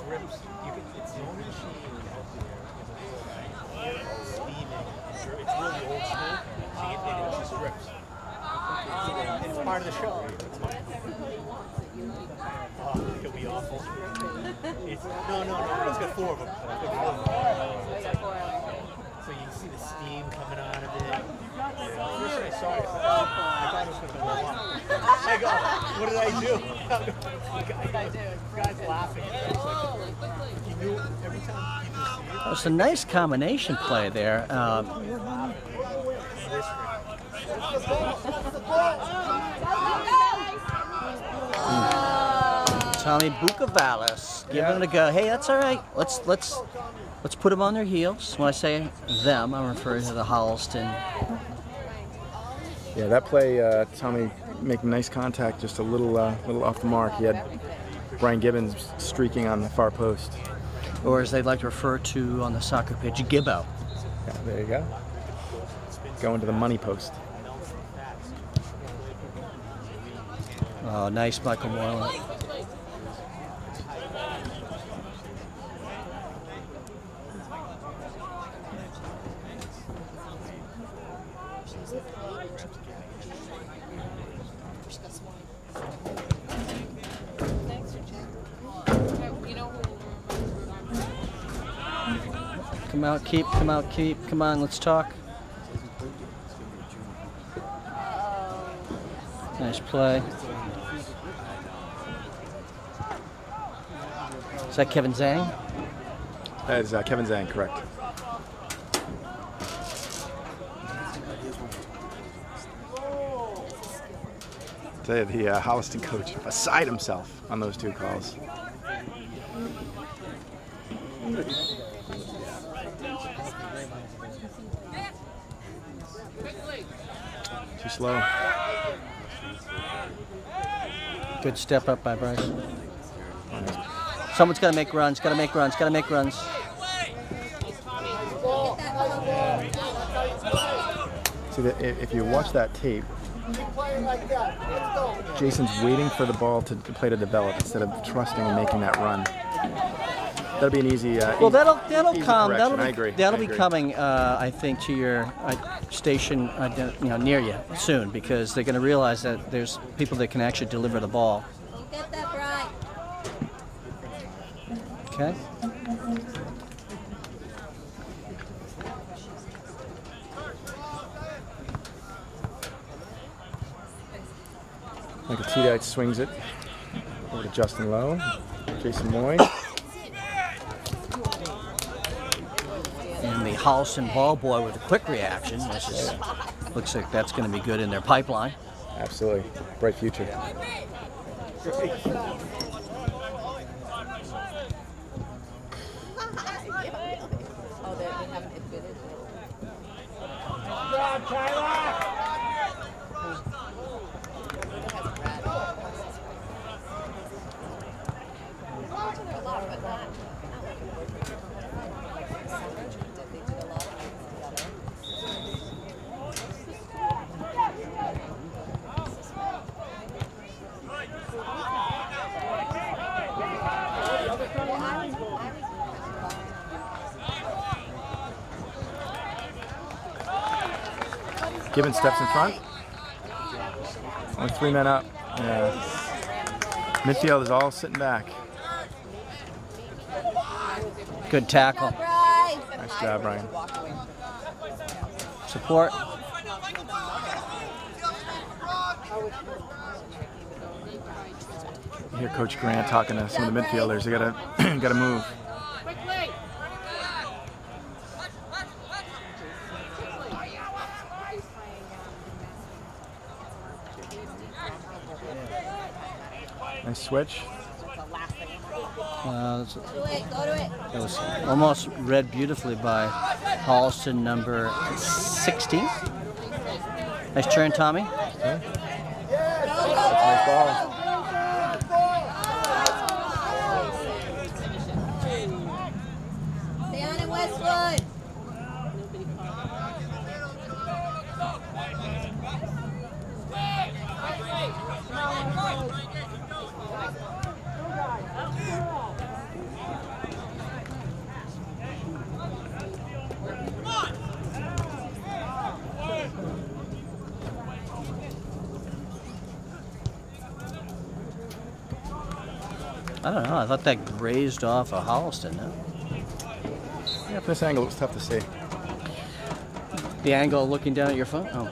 drips. It's no machine. Steaming. It's really old school. So it just drips. It's part of the show. Oh, it'll be awful. No. It's got 4 of them. So you see the steam coming out of it. First I saw it, I thought it was going to blow up. I go, what did I do? The guy's laughing. He knew every time he see it. It's a nice combination play there. Tommy Bucavalis giving it a go. Hey, that's all right. Let's put them on their heels. When I say them, I'm referring to the Holliston. Yeah, that play, Tommy making nice contact, just a little off the mark. He had Brian Gibbons streaking on the far post. Or as they'd like to refer to on the soccer pitch, Gibbo. Yeah, there you go. Going to the money post. Oh, nice, Michael Moreland. Come on, let's talk. Nice play. Is that Kevin Zhang? That is Kevin Zhang, correct. Tell you, the Holliston coach beside himself on those two calls. Too slow. Good step up by Bryce. Someone's got to make runs, got to make runs, got to make runs. See, if you watch that tape, Keep playing like that. Let's go. Jason's waiting for the ball to play to develop instead of trusting and making that run. That'll be an easy. Well, that'll come. Correction. I That'll agree. that'll I be agree. coming, I think, to your station, near you soon, because they're going to realize that there's people that can actually deliver the ball. Go get that, Brian. Okay. Michael Tedite swings it over to Justin Lowe. Jason Moy. And the Holliston ball boy with a quick reaction, which is, looks like that's going to be good in their pipeline. Absolutely. Bright future. Oh, they haven't admitted. Gibbon steps in front. Only 3 men up. Yeah. Midfield is all sitting back. Good tackle. Bryce. Nice job, Brian. Support. You hear Coach Grant talking to some of the midfielders. They gotta move. Nice switch. That's- Go to it. Go to it. That was almost read beautifully by Holliston, number 16. Nice turn, Tommy. Nice ball. Stay on it, Westwood. I don't know. I thought that grazed off of Holliston. No? Yeah, from this angle, it was tough to see. The angle looking down at your phone? Oh.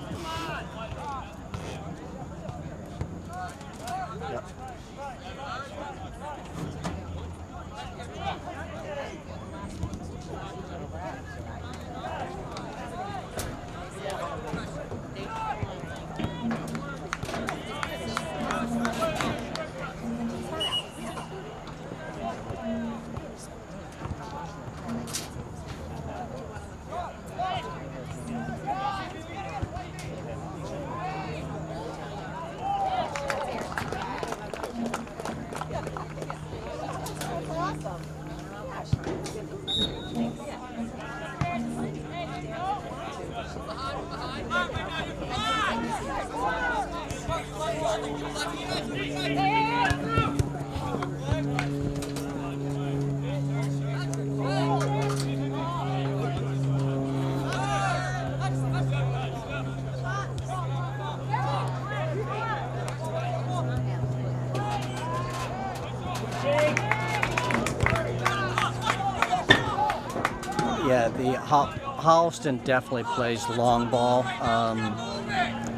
Yeah, the Holliston definitely plays long ball,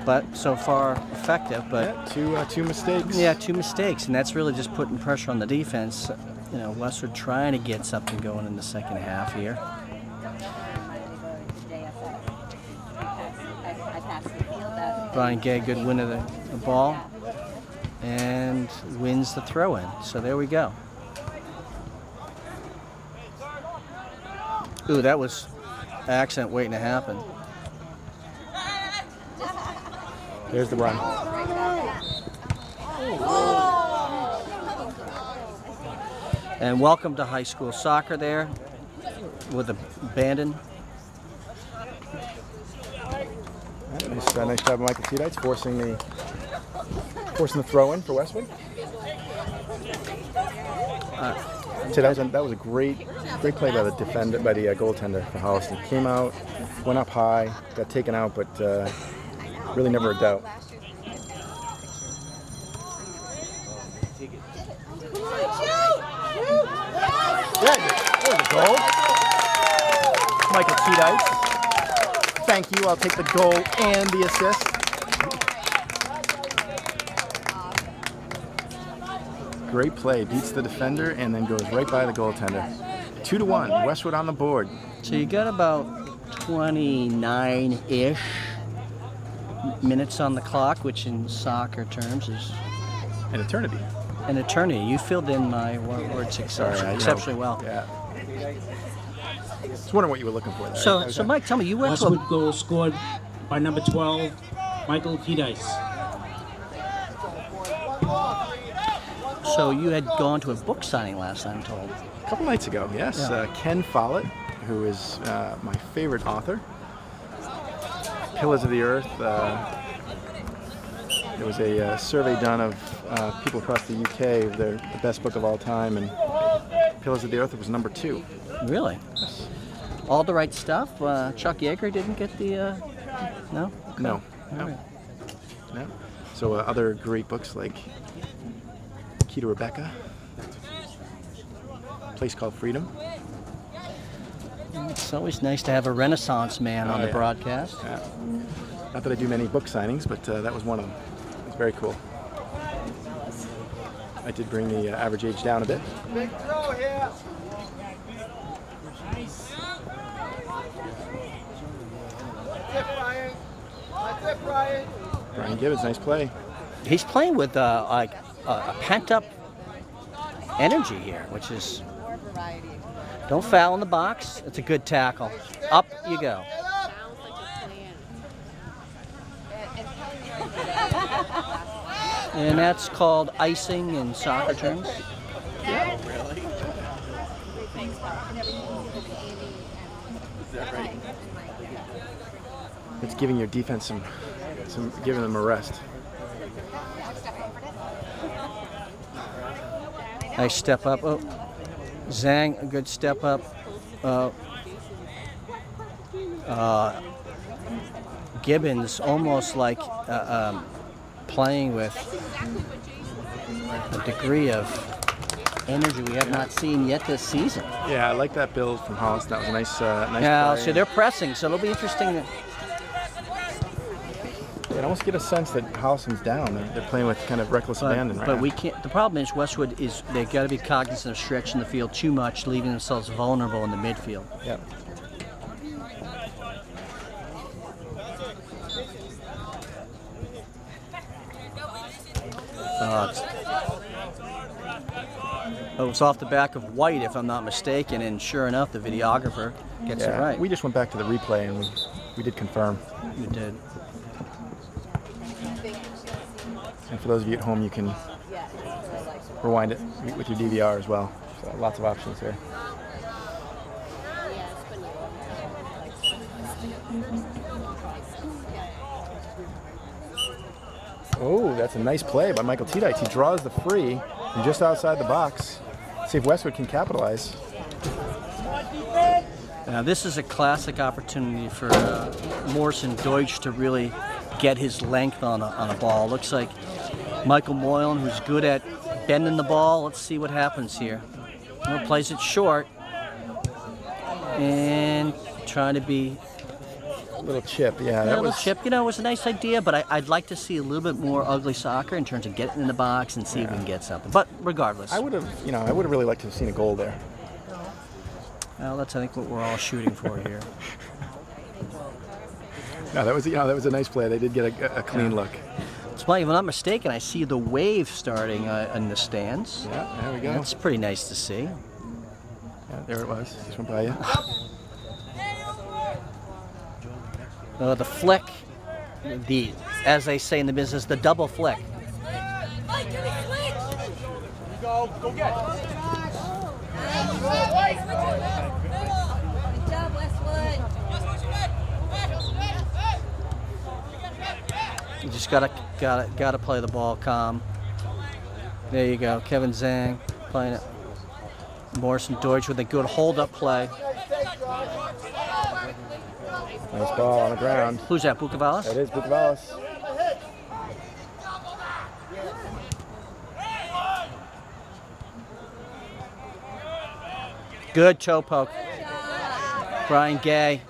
but so far effective, but Yeah, two mistakes. yeah, 2 mistakes, and that's really just putting pressure on the defense. You know, Westwood trying to get something going in the second half here. Brian Gay, good win of the ball, and wins the throw-in. So there we go. Ooh, that was an accident waiting to happen. There's the run. And welcome to high school soccer there with abandon. Nice job of Michael Tiedites forcing the throw-in for Westwood. That was a great play by the goaltender for Holliston. Came out, went up high, got taken out, but really never a doubt. Yeah, there was a goal. Michael Tiedites. Thank you. I'll take the goal and the assist. Great play. Beats the defender and then goes right by the goaltender. 2-1. Westwood on the board. So you got about 29-ish minutes on the clock, which in soccer terms is An eternity. an eternity. You filled in my words exceptionally well. Yeah. Just wondering what you were looking for there. So Mike, tell me, you went to Westwood goal scored by number 12, Michael Tiedites. So you had gone to a book signing last time, I'm told. A couple nights ago, yes. Yeah. Ken Follett, who is my favorite author. Pillars of the Earth. There was a survey done of people across the UK, the best book of all time, and Pillars of the Earth was number 2. Really? All the right stuff? Chuck Yeager didn't get the, no? Okay. No. All No. right. No. So other great books like Key to Rebecca, Place Called Freedom. It's always nice to have a Renaissance man on the yeah. broadcast. Yeah. Not that I do many book signings, but that was one of them. It was very cool. I did bring the average age down a bit. Big throw here. That's it, Brian. That's it, Brian. Brian Gibbons, nice play. He's playing with like a pent-up energy here, which is, More variety. don't foul in the box. It's a good tackle. Up you go. Sounds like a plan. And And that's called icing in soccer terms. It's giving your defense giving them a rest. Nice step up. Oh, Zhang, a good step up. Gibbons almost like playing with a degree of energy we have not seen yet this season. Yeah, I like that build from Holliston. That was a nice Now, play. so they're pressing, so it'll be interesting. I almost get a sense that Holliston's down. They're playing with kind of reckless abandon right But now. we can't. The problem is Westwood is they've got to be cognizant of stretching the field too much, leaving themselves vulnerable in the midfield. Yep. It's off the back of White, if I'm not mistaken, and sure enough, the videographer gets it Yeah, right. we just went back to the replay and we did confirm. You did. And for those of you at home, you can rewind it with your DVR as well. So lots of options here. Oh, that's a nice play by Michael Tiedites. He draws the free from just outside the box. See if Westwood can capitalize. Now, this is a classic opportunity for Morrison Deutsch to really get his length on a ball. Looks like Michael Moylan, who's good at bending the ball. Let's see what happens here. Plays it short and trying to be Little chip, yeah. A That little was chip, you know, it was a nice idea, but I'd like to see a little bit more ugly soccer in terms of getting in the box and see if we can get something. But regardless, I would have really liked to have seen a goal there. well, that's I think what we're all shooting for here. No, that was a nice play. They did get a clean look. So, if I'm not mistaken, I see the wave starting in the stands. Yeah, there we go. That's pretty nice to see. Yeah, there it was. Just went by you. The flick, as they say in the business, the double flick. Go get it. Good job, Westwood. You just gotta play the ball calm. There you go, Kevin Zhang playing it. Morrison Deutsch with a good hold-up play. Nice ball on the ground. Who's that, Bukavalis? That is Bukavalis. Good toe poke. Brian Gay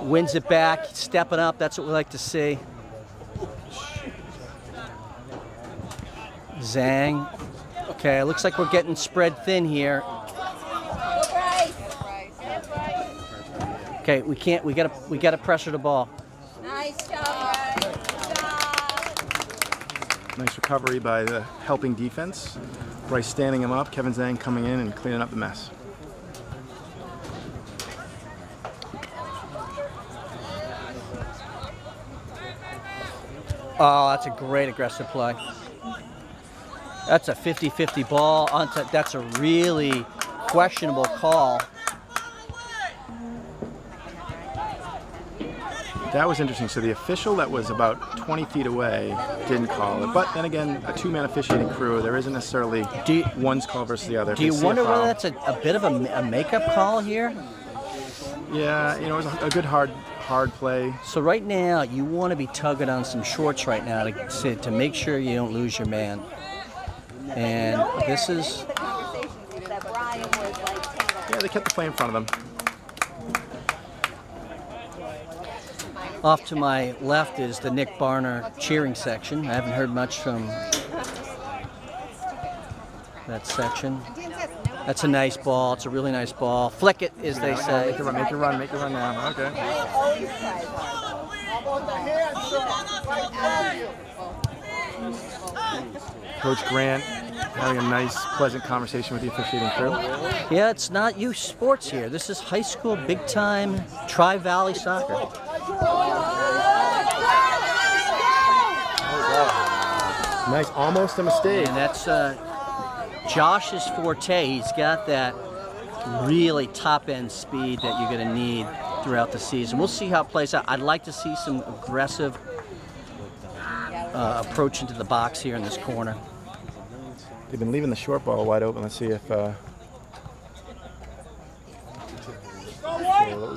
wins it back, stepping up. That's what we like to see. Zhang. Okay, looks like we're getting spread thin here. Okay, we gotta pressure the ball. Nice job. Good job. Nice recovery by the helping defense. Bryce standing him up, Kevin Zhang coming in and cleaning up the mess. Oh, that's a great aggressive play. That's a 50-50 ball. That's a really questionable call. That was interesting. So the official that was about 20 feet away didn't call it. But then again, a two-man officiating crew, there isn't necessarily one's call versus the other. Do you wonder whether that's a bit of a makeup call here? Yeah, you know, it was a good hard play. So right now, you want to be tugging on some shorts right now to make sure you don't lose your man. And this is... Yeah, they kept the play in front of them. Off to my left is the Nick Barner cheering section. I haven't heard much from that section. That's a nice ball. It's a really nice ball. Flick it, as they say. Make it run now. Okay. Coach Grant having a nice, pleasant conversation with the officiating crew. Yeah, it's not youth sports here. This is high school, big-time Tri-Valley soccer. Nice, almost a mistake. And that's Josh's forte. He's got that really top-end speed that you're going to need throughout the season. We'll see how it plays out. I'd like to see some aggressive approach into the box here in this corner. They've been leaving the short ball wide open. Let's see if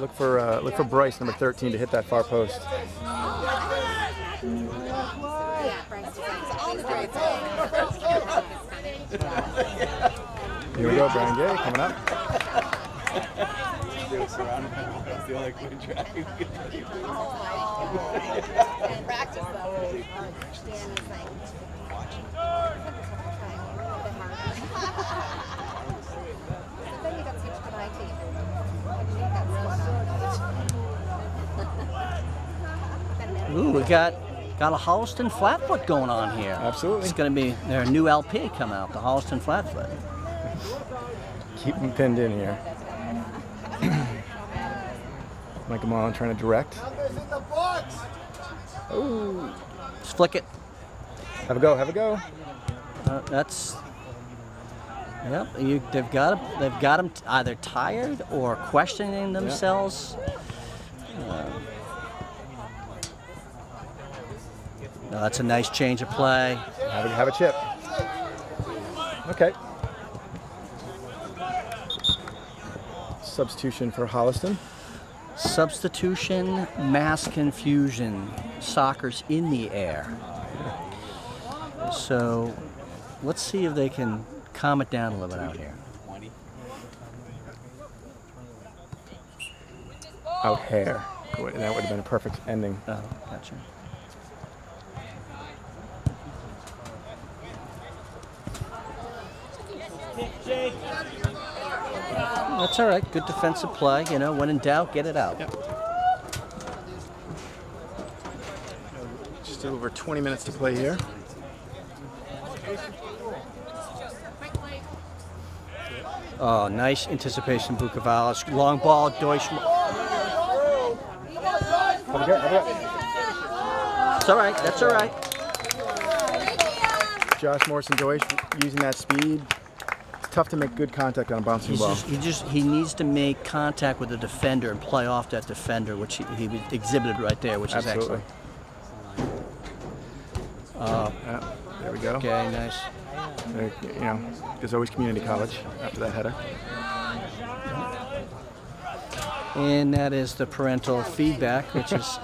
look for Bryce, number 13, to hit that far post. Here we go, Brian Gay coming up. Practice though. Then you got to teach to my team. Ooh, we got a Holliston Flatfoot going on here. Absolutely. It's going to be their new LP come out, the Holliston Flatfoot. Keep them pinned in here. Mike Mullen trying to direct. Ooh, just flick it. Have a go. That's. Yep, they've got them either tired or questioning themselves. No, that's a nice change of play. Have a chip. Okay. Substitution for Holliston. Substitution, mass confusion. Soccer's in the air. So let's see if they can calm it down a little bit out here. Out hair. That would have been a perfect ending. Oh, gotcha. That's all right. Good defensive play. You know, when in doubt, get it out. Yep. Just over 20 minutes to play here. Oh, nice anticipation, Bukavalis. Long ball, Deutsch. It's all right. That's all right. Josh Morrison Deutsch using that speed. Tough to make good contact on a bouncing ball. He needs to make contact with the defender and play off that defender, which he exhibited right there, which Absolutely. is excellent. There we go. Okay, nice. There, you know, there's always community college after that header. And that is the parental feedback, which is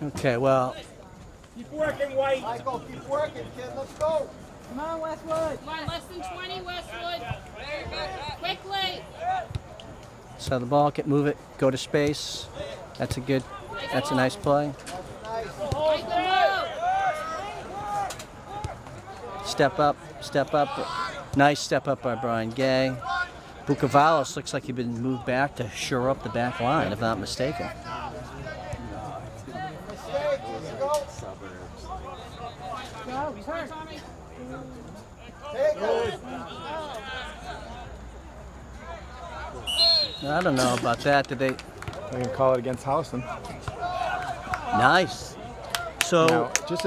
okay. Well, Keep working, White. Michael, keep working, kid. Let's go. Come on, Westwood. Come on, less than 20, Westwood. Quickly. so the ball, move it, go to space. That's a nice play. Step up. Nice step up by Brian Gay. Bukavalis looks like he's been moved back to shore up the back line, if not mistaken. I don't know about that. Did they? We can call it against Holliston. Nice. So Now, just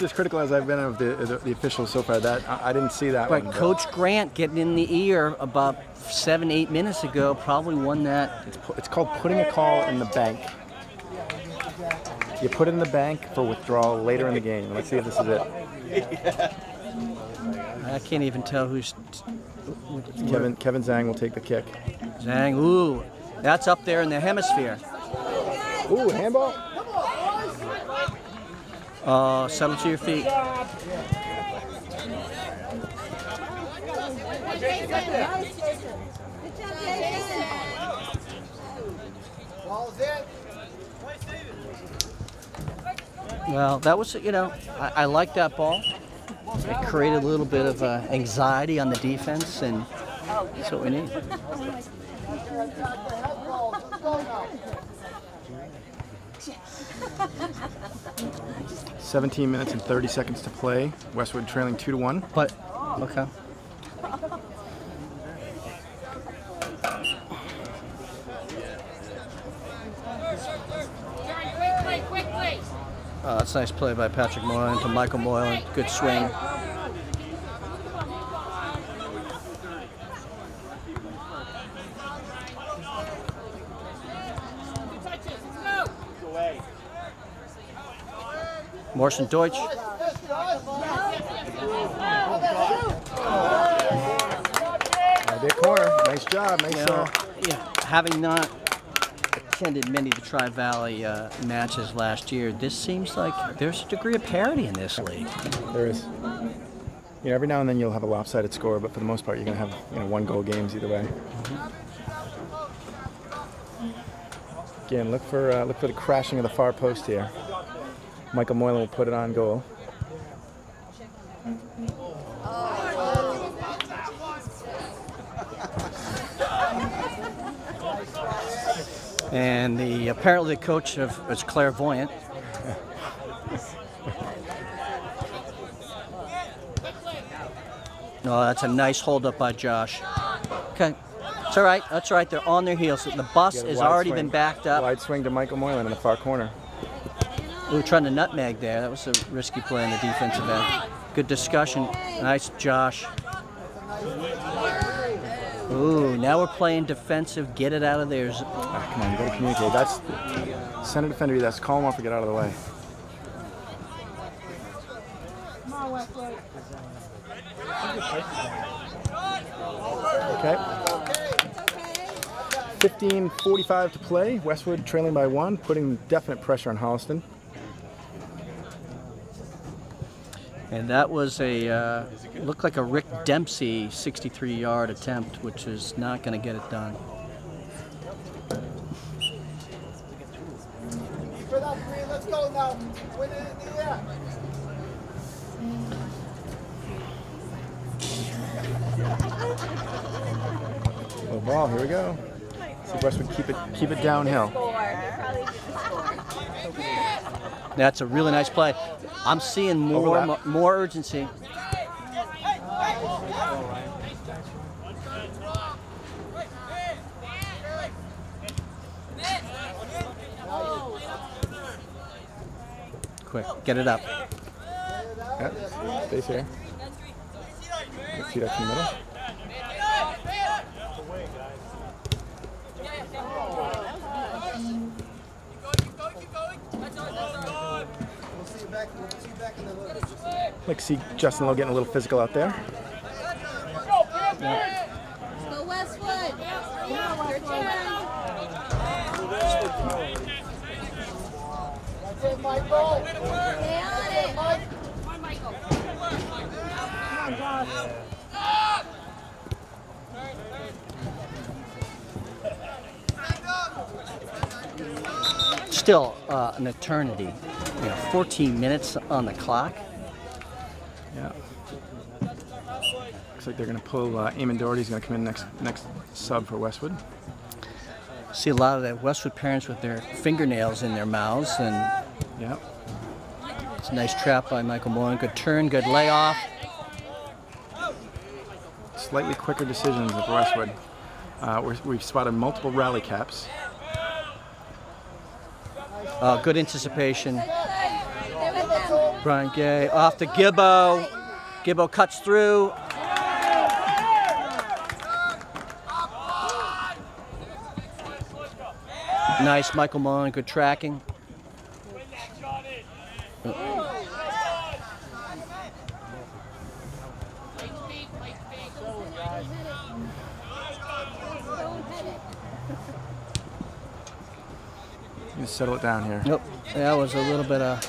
as critical as I've been of the officials so far, that I didn't see that But one. Coach Grant getting in the ear about 7-8 minutes ago probably won that. It's called putting a call in the bank. You put it in the bank for withdrawal later in the game. Let's see if this is it. I can't even tell who's Kevin Zhang will take the kick. Zhang. Ooh, that's up there in the hemisphere. Ooh, handball. Settle to your feet. Ball's in. Well, that was, I like that ball. It created a little bit of anxiety on the defense, and that's what we need. 17 minutes and 30 seconds to play. Westwood trailing 2-1. But, okay. Quickly. That's a nice play by Patrick Moylan to Michael Moylan. Good swing. Morrison Deutsch. Big corner. Nice job. Nice. Having not attended many of the Tri-Valley matches last year, this seems like there's a degree of parity in this league. There is. Every now and then you'll have a lopsided score, but for the most part, you're going to have 1-goal games either way. Again, look for the crashing of the far post here. Michael Moylan will put it on goal. And apparently the coach is clairvoyant. Oh, that's a nice hold up by Josh. Okay, it's all right. That's all right. They're on their heels. The bus has already been backed up. Wide swing to Michael Moylan in the far corner. We were trying to nutmeg there. That was a risky play in the defensive end. Good discussion. Nice, Josh. Ooh, now we're playing defensive. Get it out of there. Come on, you got to communicate. That's center defender. That's call him off or get out of the way. Come on, Westwood. Okay. 15:45 to play. Westwood trailing by 1, putting definite pressure on Holliston. And that was a, looked like a Rick Dempsey 63-yard attempt, which is not going to get it done. For that three, let's go now. Win it in the air. Little ball, here we go. See if Westwood keep it downhill. That's a really nice play. I'm seeing more urgency. Quick, get it up. Yeah, stays here. Let's see that in the middle. Like to see Justin Lowe getting a little physical out there. Yeah. Go Westwood. Your turn. That's it, Michael. Stay on it. Come on, Michael. Still an eternity. 14 minutes on the clock. Yeah. Looks like they're going to pull Eamon Doherty's going to come in next sub for Westwood. See a lot of the Westwood parents with their fingernails in their mouths, and Yeah. it's a nice trap by Michael Moore. Good turn, good layoff. Slightly quicker decisions with Westwood. We've spotted multiple rally caps. Good anticipation. Brian Gay off to Gibbo. Gibbo cuts through. Nice, Michael Mullen, good tracking. You settle it down here. Nope, that was a little bit of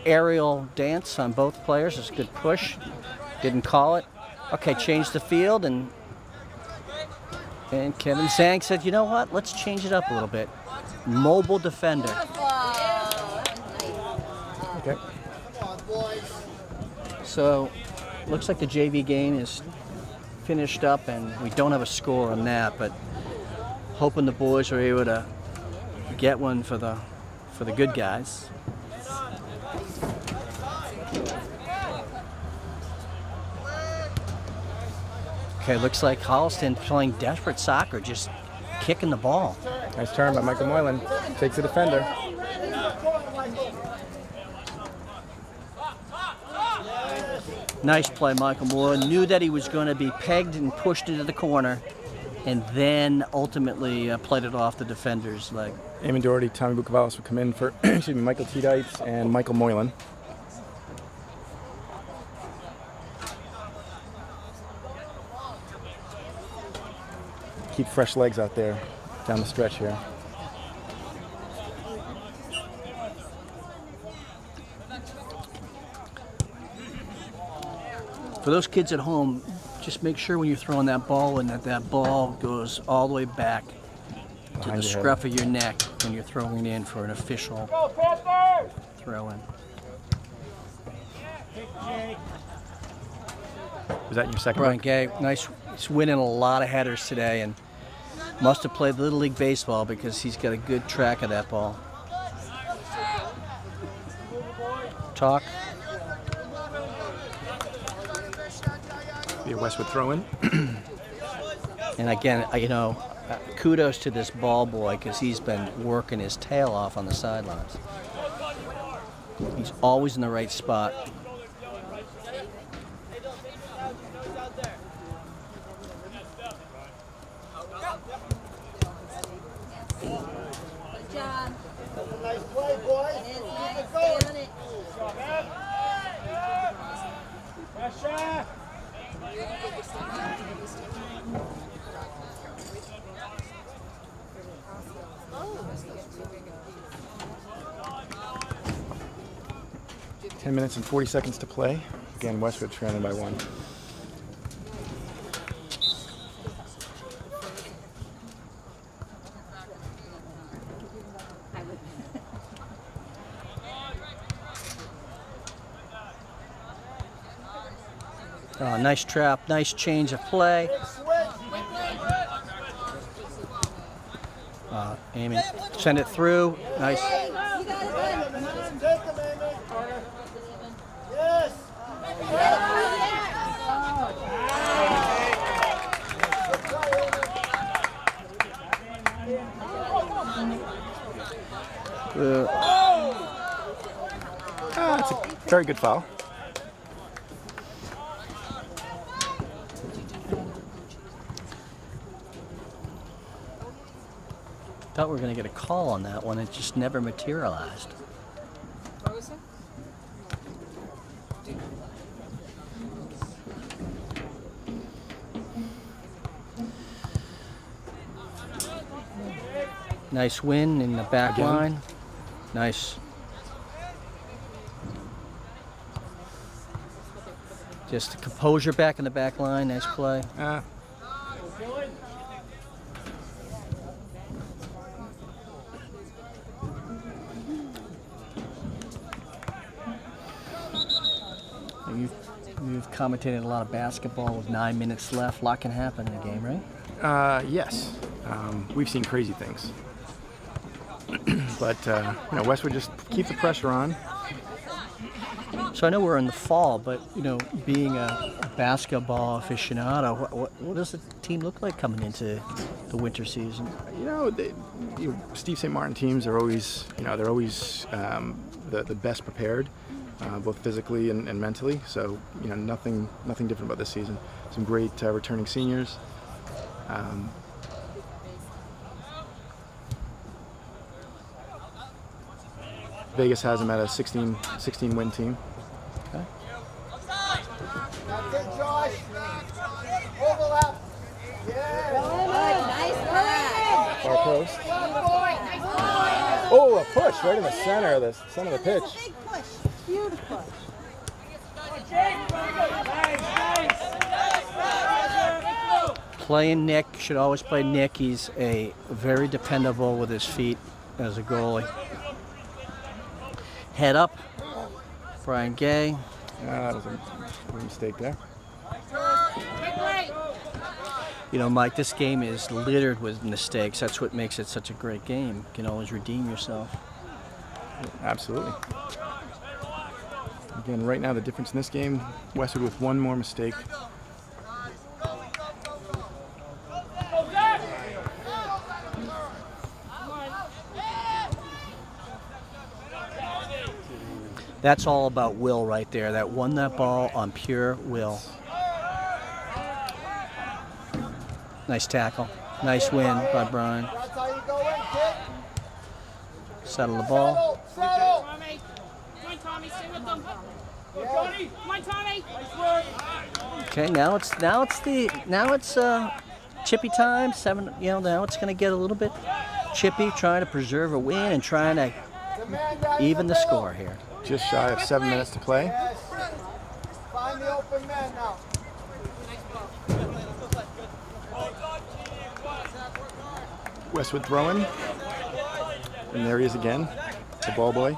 aerial dance on both players. It's a good push. Didn't call it. Okay, change the field, and Kevin Zhang said, you know what? Let's change it up a little bit. Mobile defender. Okay. So, looks like the JV game is finished up, and we don't have a score on that, but hoping the boys are able to get one for the good guys. Okay, looks like Holliston playing desperate soccer, just kicking the ball. Nice turn by Michael Moylan. Takes the defender. Nice play, Michael Moore. Knew that he was going to be pegged and pushed into the corner, and then ultimately played it off the defender's leg. Eamon Doherty, Tommy Bukavalis will come in for Michael Tiedites and Michael Moylan. Keep fresh legs out there down the stretch here. For those kids at home, just make sure when you're throwing that ball in that ball goes all the way back to Behind the your scruff of your neck when you're throwing in for an official throw-in. Was that your second Brian book? Gay, nice. He's winning a lot of headers today, and must have played Little League Baseball because he's got a good track of that ball. Talk. Be a Westwood throw-in. And again, kudos to this ball boy because he's been working his tail off on the sidelines. He's always in the right spot. Good job. Nice play, boys. It is Keep nice. it Stay going. on it. 10 minutes and 40 seconds to play. Again, Westwood trailing by 1. Oh, nice trap, nice change of play. Amy, send it through. Nice. It's a very good foul. Thought we were going to get a call on that one. It just never materialized. What was it? Nice win in the back line. Nice. Just the composure back in the back line. Nice play. You've commentated a lot of basketball with 9 minutes left. A lot can happen in a game, right? Yes. We've seen crazy things. But, Westwood just keep the pressure on. So I know we're in the fall, but, being a basketball aficionado, what does the team look like coming into the winter season? Steve St. Martin teams are always, they're always the best prepared, both physically and mentally. So, nothing different about this season. Some great returning seniors. Vegas has them at a 16 win team. Okay. That's it, Josh. Overlap. Nice play. Far post. Oh, a push right in the center of the pitch. Big push. Beautiful. Playing Nick, should always play Nick. He's very dependable with his feet as a goalie. Head up, Brian Gay. That was a mistake there. Mike, this game is littered with mistakes. That's what makes it such a great game. You can always redeem yourself. Absolutely. Again, right now the difference in this game, Westwood with one more mistake. That's all about will right there. That won that ball on pure will. Nice tackle. Nice win by Brian. That's how you go in, kid. Settle the ball. Settle. Tommy. Come on, Tommy. Stay with them. Come on, Tommy. Okay, now it's chippy time. 7. Now it's going to get a little bit chippy, trying to preserve a win and trying to The man down even the middle. score here. Just shy of 7 minutes to play. Yes. Find the open man now. Westwood throwing. And there he is again, the ball boy.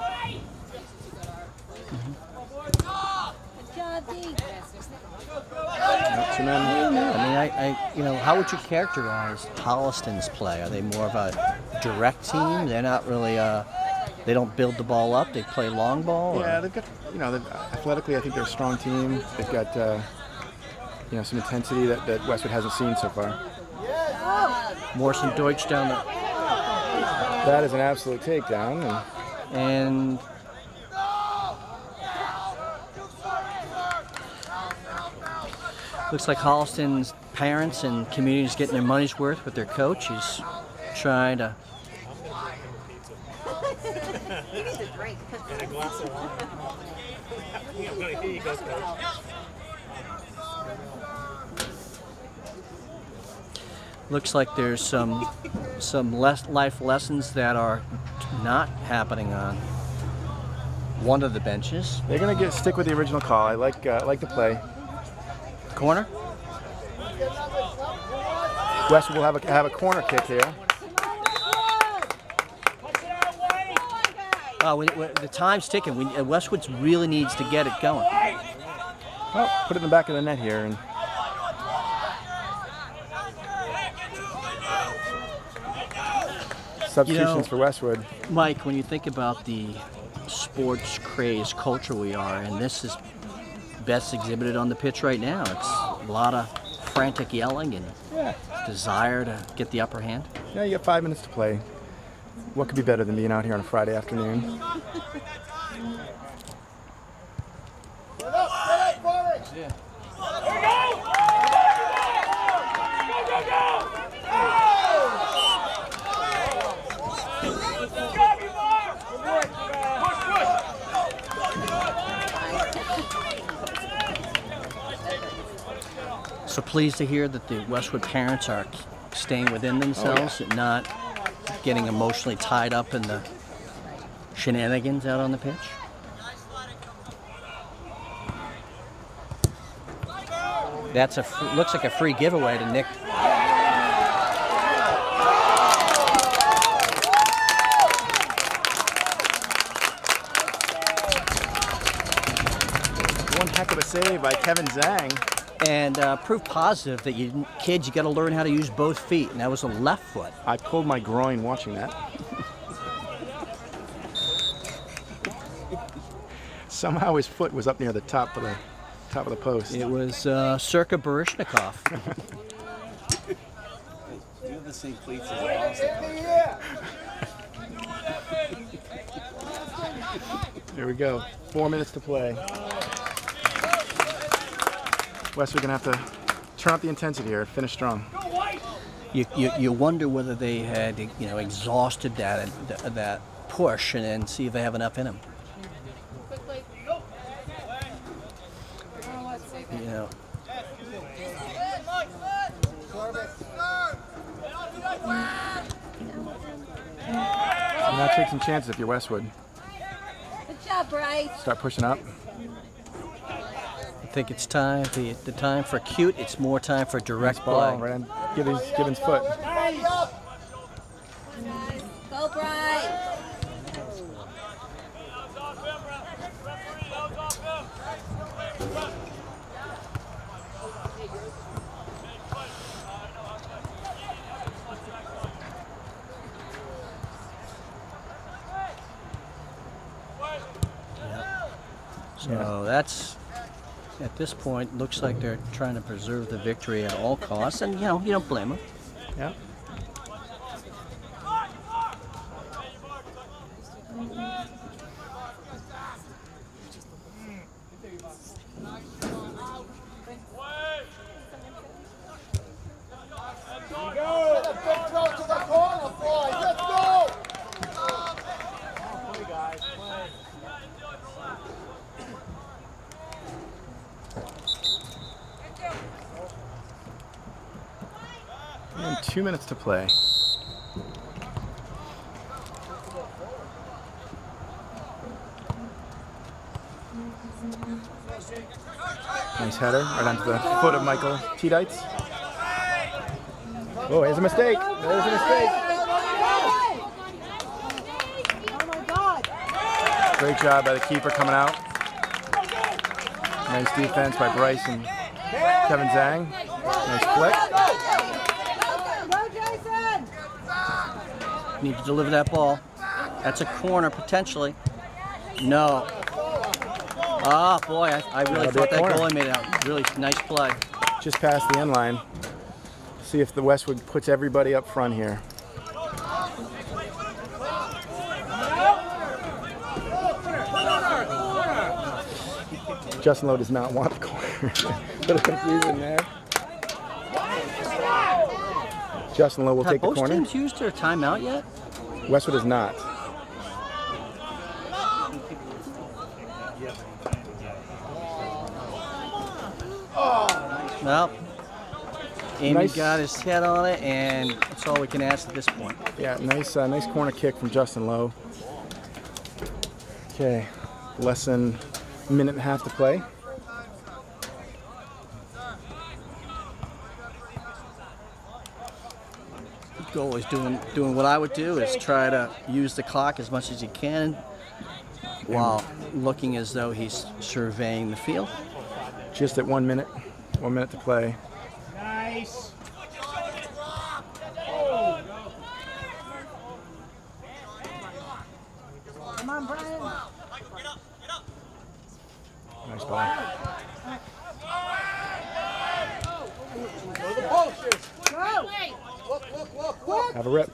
Two men. I mean, how would you characterize Holliston's play? Are they more of a direct team? They're not really. They don't build the ball up. They play long ball. Yeah, they've got. Athletically, I think they're a strong team. They've got. Some intensity that Westwood hasn't seen so far. Morrison Deutsch down the. That is an absolute takedown. And looks like Holliston's parents and community is getting their money's worth with their coach. He's trying to. He needs a drink. And a glass of wine. Here you go, coach. Looks like there's some life lessons that are not happening on one of the benches. They're going to stick with the original call. I like the play. Corner. Westwood will have a corner kick here. The time's ticking. Westwood really needs to get it going. Oh, put it in the back of the net here. And substitutions for Westwood. Mike, when you think about the sports craze culture we are, and this is best exhibited on the pitch right now. It's a lot of frantic yelling and desire to get the upper hand. Yeah, you got 5 minutes to play. What could be better than being out here on a Friday afternoon? So pleased to hear that the Westwood parents are staying within themselves and not getting emotionally tied up in the shenanigans out on the pitch. That's looks like a free giveaway to Nick. One heck of a save by Kevin Zhang. And proof positive that kids, you got to learn how to use both feet, and that was a left foot. I pulled my groin watching that. Somehow his foot was up near the top of the post. It was circa Baryshnikov. You have the same cleats as Holliston. Here we go. 4 minutes to play. Westwood gonna have to turn up the intensity here, finish strong. You wonder whether they had exhausted that push and then see if they have enough in them. Now take some chances if you're Westwood. Good job, Bryce. Start pushing up. I think it's time. The time for cute. It's more time for direct Nice ball, play. right on Gibbons' foot. Go, Bryce. So that's, at this point, looks like they're trying to preserve the victory at all costs, and you don't blame them. Yeah. And 2 minutes to play. Nice header right onto the foot of Michael Tiedites. Oh, here's a mistake. There's a mistake. Great job by the keeper coming out. Nice defense by Bryce and Kevin Zhang. Nice flick. Need to deliver that ball. That's a corner potentially. No. Oh boy, I really thought that goalie made a really nice play. Just past the end line. See if the Westwood puts everybody up front here. Justin Lowe does not want the corner. Little confusion there. Justin Lowe will take the Have both corner. teams used their timeout yet? Westwood is not. Well, Amy Nice. got his head on it, and that's all we can ask at this point. Yeah, nice corner kick from Justin Lowe. Okay, Less than a minute and a half to play. Goalie's doing what I would do, is try to use the clock as much as he can while looking as though he's surveying the field. Just at 1 minute. 1 minute to play. Nice. Come on, Brian. Nice ball. Go to the posters. Go. Wait. Look. Have a rip.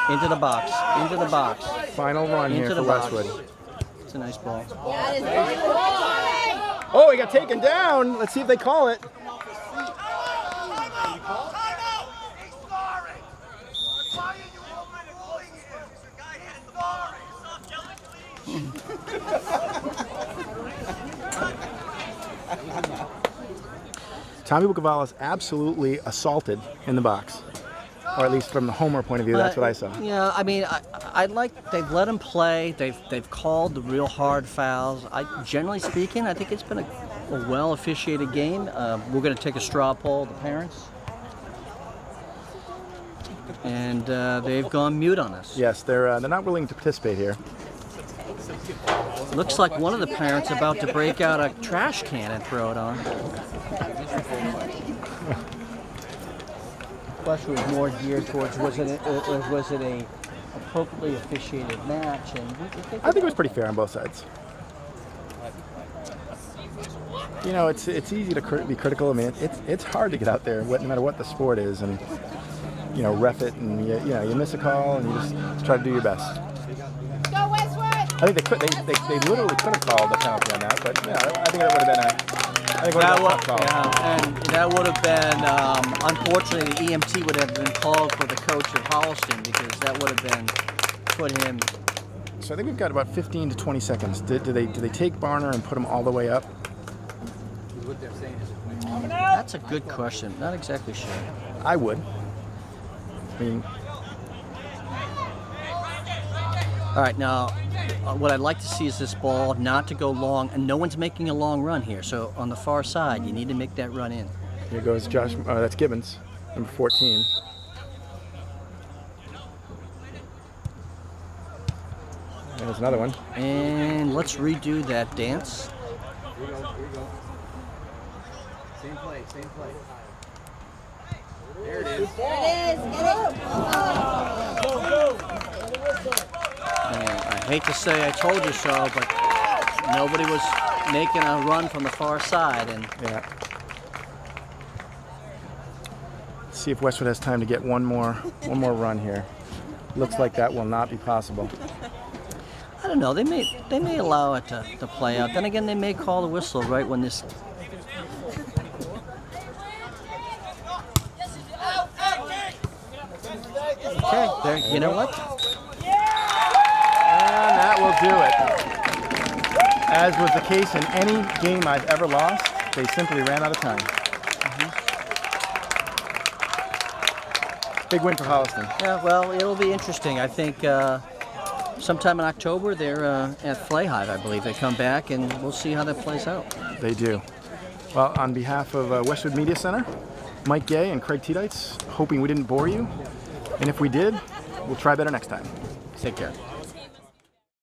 Into the box. Into the box. Final run Into here the for box. Westwood. It's a nice ball. That is very good. Oh, he got taken down. Let's see if they call it. Tommy Bucavalas absolutely assaulted in the box. Or at least from the homer point of view, that's what I saw. Yeah, I mean, I like they've let him play. They've called the real hard fouls. Generally speaking, I think it's been a well officiated game. We're going to take a straw poll of the parents, and they've gone mute on us. Yes, they're not willing to participate here. Looks like one of the parents about to break out a trash can and throw it on. Question was more geared towards was it a appropriately officiated match, and I think it was pretty fair on both sides. You know, it's easy to be critical. I mean, it's hard to get out there, no matter what the sport is, and ref it, and you miss a call, and you just try to do your best. Go Westwood. I think they literally could have called a penalty on that, but I think that would have been a tough call. Yeah, and that would have been unfortunately the EMT would have been called for the coach of Holliston, because that would have been put him. So I think we've got about 15 to 20 seconds. Do they take Barner and put him all the way up? That's a good question. Not exactly sure. I would. I mean, all right, now what I'd like to see is this ball not to go long, and no one's making a long run here. So on the far side, you need to make that run in. here goes Josh. That's Gibbons, number 14. There's another one. And let's redo that dance. Here you go. Same play. There it is. And I hate to say I told you so, but nobody was making a run from the far side, and Yeah. Let's see if Westwood has time to get one more run here. Looks like that will not be possible. I don't know. They may allow it to play out. Then again, they may call the whistle right when this. Okay, there. You know what? And that will do it. As was the case in any game I've ever lost, they simply ran out of time. Big win for Holliston. Yeah. Well, it'll be interesting. I think sometime in October they're at Flay Hive, I believe. They come back, and we'll see how that plays out. They do. Well, on behalf of Westwood Media Center, Mike Gay and Craig Tiedites, hoping we didn't bore you. And if we did, we'll try better next time. Take care.